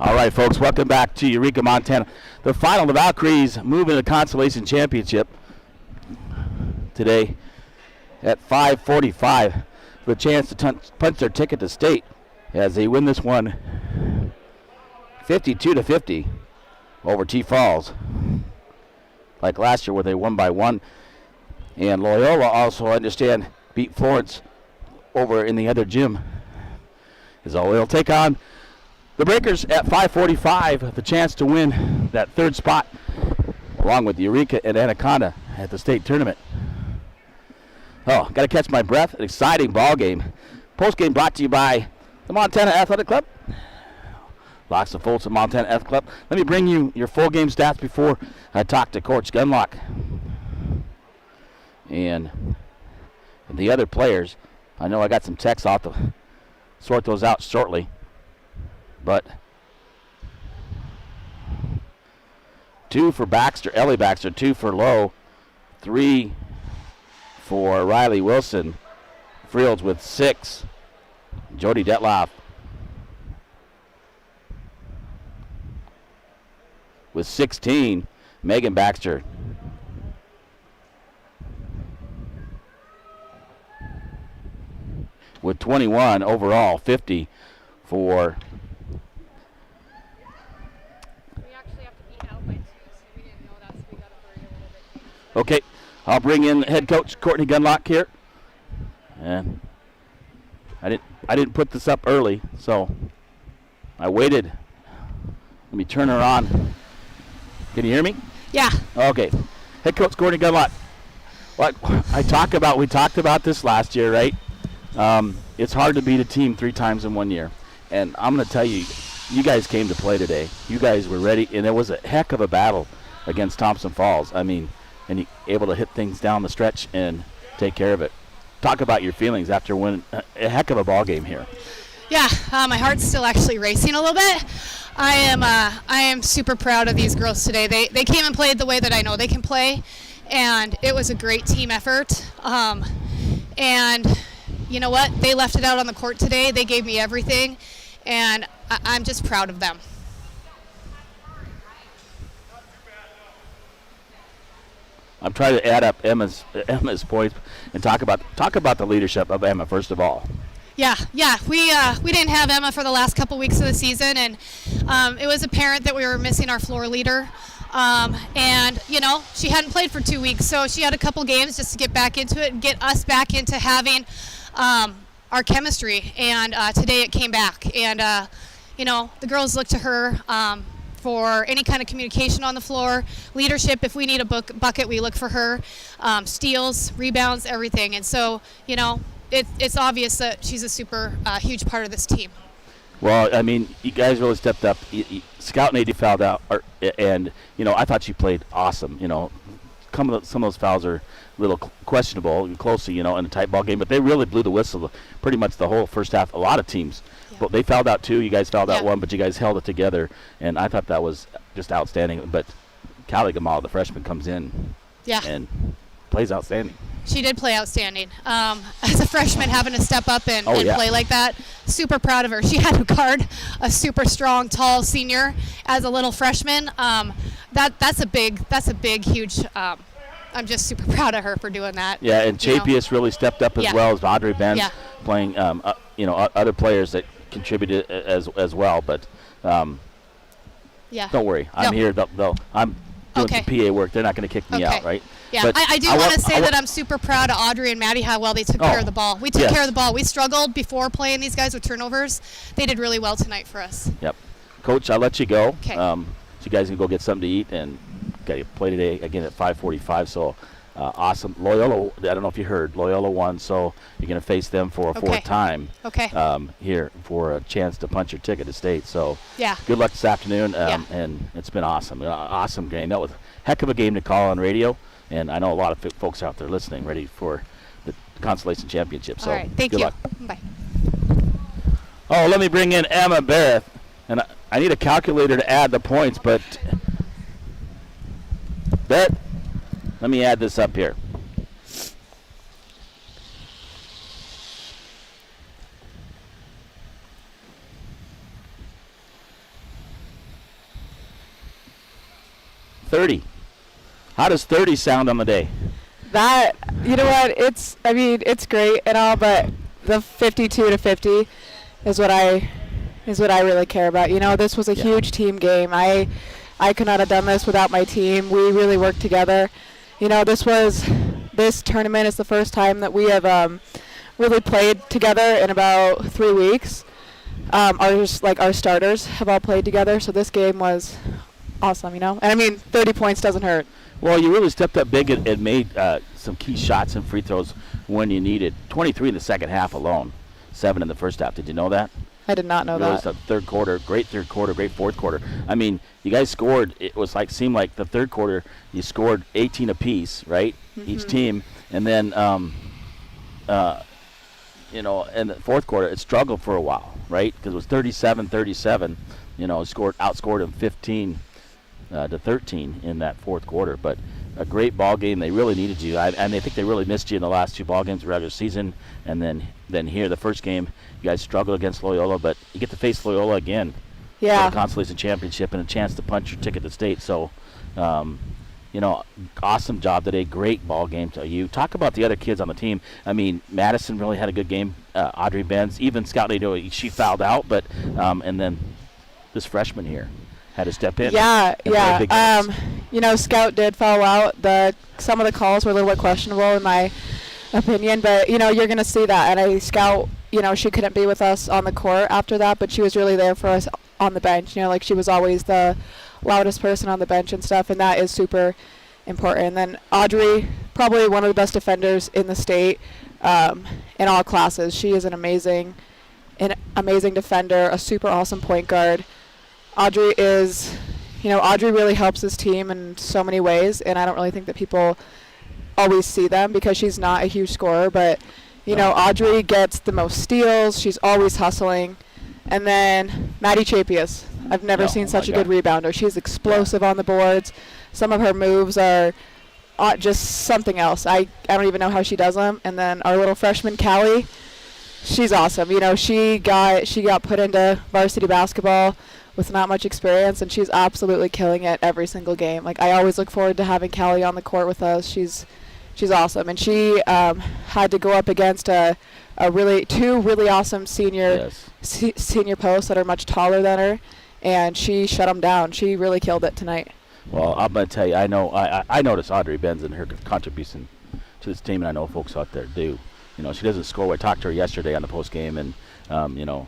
A: All right, folks, welcome back to Eureka, Montana. The final, the Valkyries move into the Consolation Championship today. at 5:45 for a chance to punch their ticket to state as they win this one 52-50 over T Falls. Like last year where they won by 1. And Loyola also, I understand, beat Florence over in the other gym. So they'll take on the Breakers at 5:45, the chance to win that third spot, along with Eureka and Anaconda at the state tournament. Oh, got to catch my breath. An exciting ball game. Post-game brought to you by the Montana Athletic Club. Locks of Folsom Montana Athletic Club. Let me bring you your full game stats before I talk to Coach Gunlock and the other players. I know I got some texts. I'll have to sort those out shortly. But 2 for Baxter, Ellie Baxter, 2 for Lowe, 3 for Riley Wilson. Frields with 6. Jody Detloff with 16. Megan Baxter with 21 overall, 50 for.
C: We actually have to beat out by 2, so we didn't know that, so we got to hurry a little bit.
A: Okay, I'll bring in head coach Courtney Gunlock here. And I didn't put this up early, so I waited. Let me turn her on. Can you hear me?
C: Yeah.
A: Okay. Head coach Courtney Gunlock. What we talked about this last year, right? It's hard to beat a team 3 times in 1 year. And I'm going to tell you, you guys came to play today. You guys were ready, and it was a heck of a battle against Thompson Falls. I mean, and you able to hit things down the stretch and take care of it. Talk about your feelings after winning a heck of a ball game here.
C: Yeah, my heart's still actually racing a little bit. I am super proud of these girls today. They came and played the way that I know they can play, and it was a great team effort. And you know what? They left it out on the court today. They gave me everything, and I'm just proud of them.
A: I'm trying to add up Emma's points and talk about the leadership of Emma first of all.
C: Yeah. We didn't have Emma for the last couple weeks of the season, and it was apparent that we were missing our floor leader. And she hadn't played for 2 weeks, so she had a couple games just to get back into it and get us back into having our chemistry. And today it came back, and the girls look to her for any kind of communication on the floor, leadership. If we need a bucket, we look for her. Steals, rebounds, everything. And so, it's obvious that she's a super huge part of this team.
A: Well, I mean, you guys really stepped up. Scout and AD fouled out, and I thought you played awesome. Some of those fouls are a little questionable and closely, in a tight ball game, but they really blew the whistle pretty much the whole first half. A lot of teams. But they fouled out 2. You guys fouled out 1, but you guys held it together, and I thought that was just outstanding. But Callie Gamal, the freshman, comes in and plays outstanding.
C: She did play outstanding. As a freshman, having to step up and play like that, super proud of her. She had to guard a super strong, tall senior as a little freshman. That's a big, huge. I'm just super proud of her for doing that.
A: Yeah, and Chapius really stepped up as well as Audrey Benz playing. Other players that contributed as well. But don't worry, I'm here. I'm doing some PA work. They're not going to kick me out, right?
C: Yeah, but I do want to say that I'm super proud of Audrey and Maddie how well they took care of the ball. We took care of the ball. We struggled before playing these guys with turnovers. They did really well tonight for us.
A: Yep. Coach, I'll let you go.
C: Okay.
A: So you guys can go get something to eat and got to play today again at 5:45. So awesome. Loyola, I don't know if you heard, Loyola won, so you're going to face them for a fourth time here for a chance to punch your ticket to state. So good luck this afternoon, and it's been awesome. Awesome game. That was a heck of a game to call on radio, and I know a lot of folks out there listening ready for the Constellation Championship. So
C: all right, thank
A: good
C: you.
A: luck.
C: Bye.
A: Oh, let me bring in Emma Barrett, and I need a calculator to add the points, but Barrett, let me add this up here. $30. How does 30 sound on the day?
D: That, You know what? It's great and all, but the 52-50 is what I really care about. You know, this was a huge team game. I could not have done this without my team. We really worked together. You know, this tournament is the first time that we have really played together in about 3 weeks. Our starters have all played together, so this game was awesome, you know. And I mean, 30 points doesn't hurt.
A: Well, you really stepped up big and made some key shots and free throws when you needed. 23 in the second half alone, 7 in the first half. Did you know that?
D: I did not know
A: really
D: that.
A: The third quarter, great fourth quarter. I mean, you guys scored. It was seemed like the third quarter you scored 18 apiece, right? Mm-hmm. Each team, and then you know, in the fourth quarter it struggled for a while, right? Because it was 37-37. You know, outscored them 15 to 13 in that fourth quarter. But a great ball game. They really needed you, and I think they really missed you in the last 2 ball games of the regular season. And then here, the first game, you guys struggled against Loyola, but you get to face Loyola again for the Consolation Championship and a chance to punch your ticket to state. So, you know, awesome job today. Great ball game to you. Talk about the other kids on the team. I mean, Madison really had a good game. Audrey Benz, even Scout Nadeau, she fouled out, but and then this freshman here had to step in.
D: You know, Scout did foul out. Some of the calls were a little bit questionable in my opinion, but you know, you're going to see that. And Scout, you know, she couldn't be with us on the court after that, but she was really there for us on the bench. You know, like she was always the loudest person on the bench and stuff, and that is super important. And then Audrey, probably one of the best defenders in the state in all classes. She is an amazing defender, a super awesome point guard. Audrey really helps this team in so many ways, and I don't really think that people always see them because she's not a huge scorer, but you know, Audrey gets the most steals. She's always hustling. And then Maddie Chapius. I've never seen such a good rebounder. She's explosive on the boards. Some of her moves are just something else. I don't even know how she does them. And then our little freshman Callie, she's awesome. You know, she got put into varsity basketball with not much experience, and she's absolutely killing it every single game. Like, I always look forward to having Callie on the court with us. She's awesome, and she had to go up against two really awesome senior posts that are much taller than her, and she shut them down. She really killed it tonight.
A: Well, I'm going to tell you, I noticed Audrey Benz and her contribution to this team, and I know folks out there do. You know, she doesn't score. I talked to her yesterday on the post game, and you know,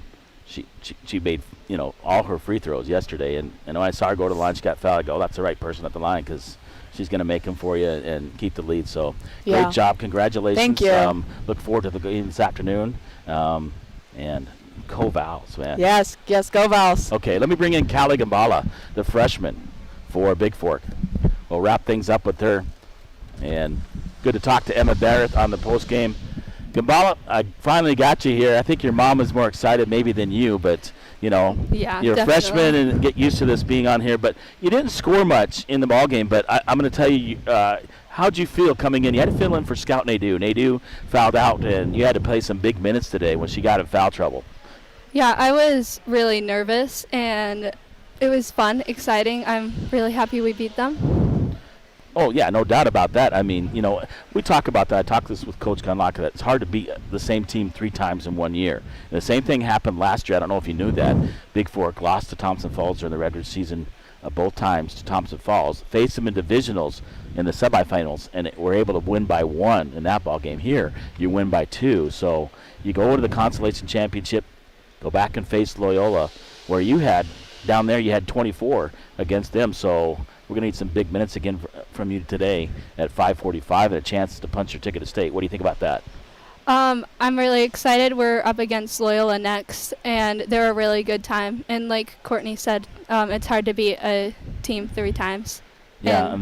A: she made, you know, all her free throws yesterday, and when I saw her go to the line, she got fouled. I go, that's the right person at the line, because she's going to make them for you and keep the lead. So great job. Congratulations.
D: Thank you.
A: Look forward to the game this afternoon. And go Vals, man.
D: Yes, go Vals.
A: Okay, let me bring in Callie Gambala, the freshman for Bigfork. We'll wrap things up with her. And good to talk to Emma Barrett on the post game. Gambala, I finally got you here. I think your mom is more excited maybe than you, but you know, you're a freshman and get used to this being on here. But you didn't score much in the ball game. But I'm going to tell you, how'd you feel coming in? You had to fill in for Scout Nadeau. Nadeau fouled out, and you had to play some big minutes today when she got in foul trouble.
E: Yeah, I was really nervous, and it was fun, exciting. I'm really happy we beat them.
A: Oh, yeah, no doubt about that. I mean, you know, we talk about that. I talked this with Coach Gunlock, that it's hard to beat the same team 3 times in 1 year. And the same thing happened last year. I don't know if you knew that. Bigfork lost to Thomson Falls during the regular season both times to Thomson Falls, faced them in Divisionals in the semifinals, and were able to win by 1 in that ball game. Here, you win by 2. So you go to the Consolation Championship, go back and face Loyola, where you had, down there you had 24 against them. So we're going to need some big minutes again from you today at 5:45 and a chance to punch your ticket to state. What do you think about that?
E: I'm really excited. We're up against Loyola next, and they're a really good time. And like Courtney said, it's hard to beat a team 3 times.
A: Yeah,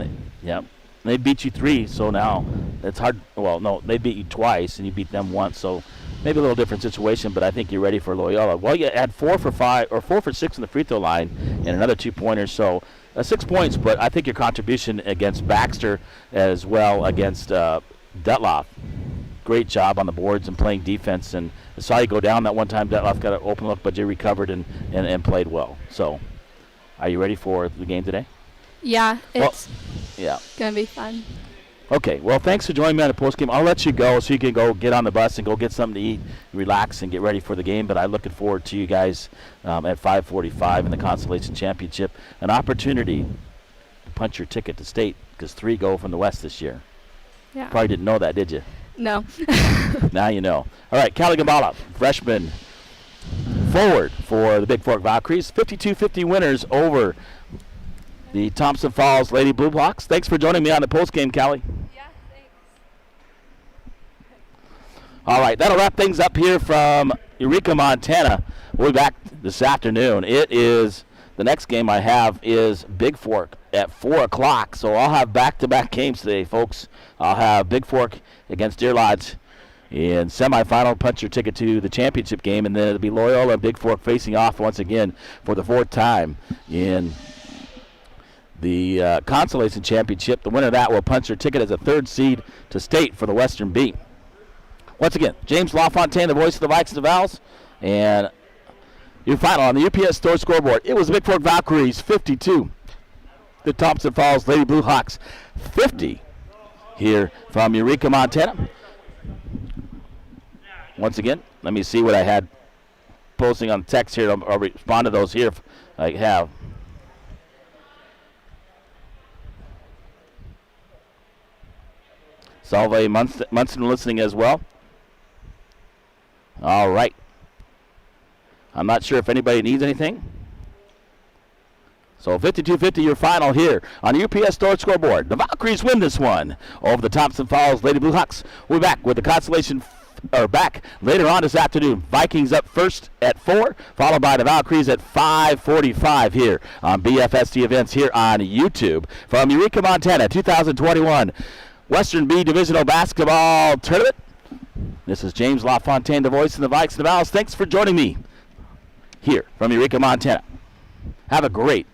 A: they beat you 3, so now it's hard. Well, no, they beat you twice, and you beat them once, so maybe a little different situation, but I think you're ready for Loyola. Well, you had 4 for 5 or 4 for 6 in the free throw line and another 2-pointers, so 6 points, but I think your contribution against Baxter as well against Detloff, great job on the boards and playing defense. And I saw you go down that one time. Detloff got an open look, but you recovered and played well. So are you ready for the game today?
E: Yeah, it's
A: going
E: to be fun.
A: Okay, well, thanks for joining me on the postgame. I'll let you go so you can go get on the bus and go get something to eat, relax, and get ready for the game. But I'm looking forward to you guys at 5:45 in the Consolation Championship. An opportunity to punch your ticket to state because 3 go from the West this year.
E: Yeah.
A: Probably didn't know that, did you?
E: No.
A: Now you know. All right, Callie Gambala, freshman forward for the Bigfork Valkyries. 52-50 winners over the Thomson Falls Lady Bluehawks. Thanks for joining me on the postgame, Callie.
E: Yeah, thanks.
A: All right, that'll wrap things up here from Eureka, Montana. We'll be back this afternoon. The next game I have is Bigfork at 4 o'clock. So I'll have back-to-back games today, folks. I'll have Bigfork against Deer Lodge in semifinal, punch your ticket to the championship game, and then it'll be Loyola and Bigfork facing off once again for the 4th time in the Consolation Championship. The winner of that will punch their ticket as a 3rd seed to state for the Western B. Once again, James LaFontaine, the voice of the Vikes and the Vals, and your final on the UPS Store scoreboard. It was the Bigfork Valkyries 52, the Thomson Falls Lady Bluehawks 50 here from Eureka, Montana. Once again, let me see what I had posting on text here. I'll respond to those here if I have. Salve Munson listening as well. All right. I'm not sure if anybody needs anything. So 52-50 your final here on the UPS Store scoreboard. The Valkyries win this one over the Thomson Falls Lady Bluehawks. We'll be back with the consolation back later on this afternoon. Vikings up first at 4, followed by the Valkyries at 5:45 here on BFST Events here on YouTube. From Eureka, Montana, 2021 Western B Divisional Basketball Tournament. This is James LaFontaine, the voice of the Vikes and the Vals. Thanks for joining me here from Eureka, Montana. Have a great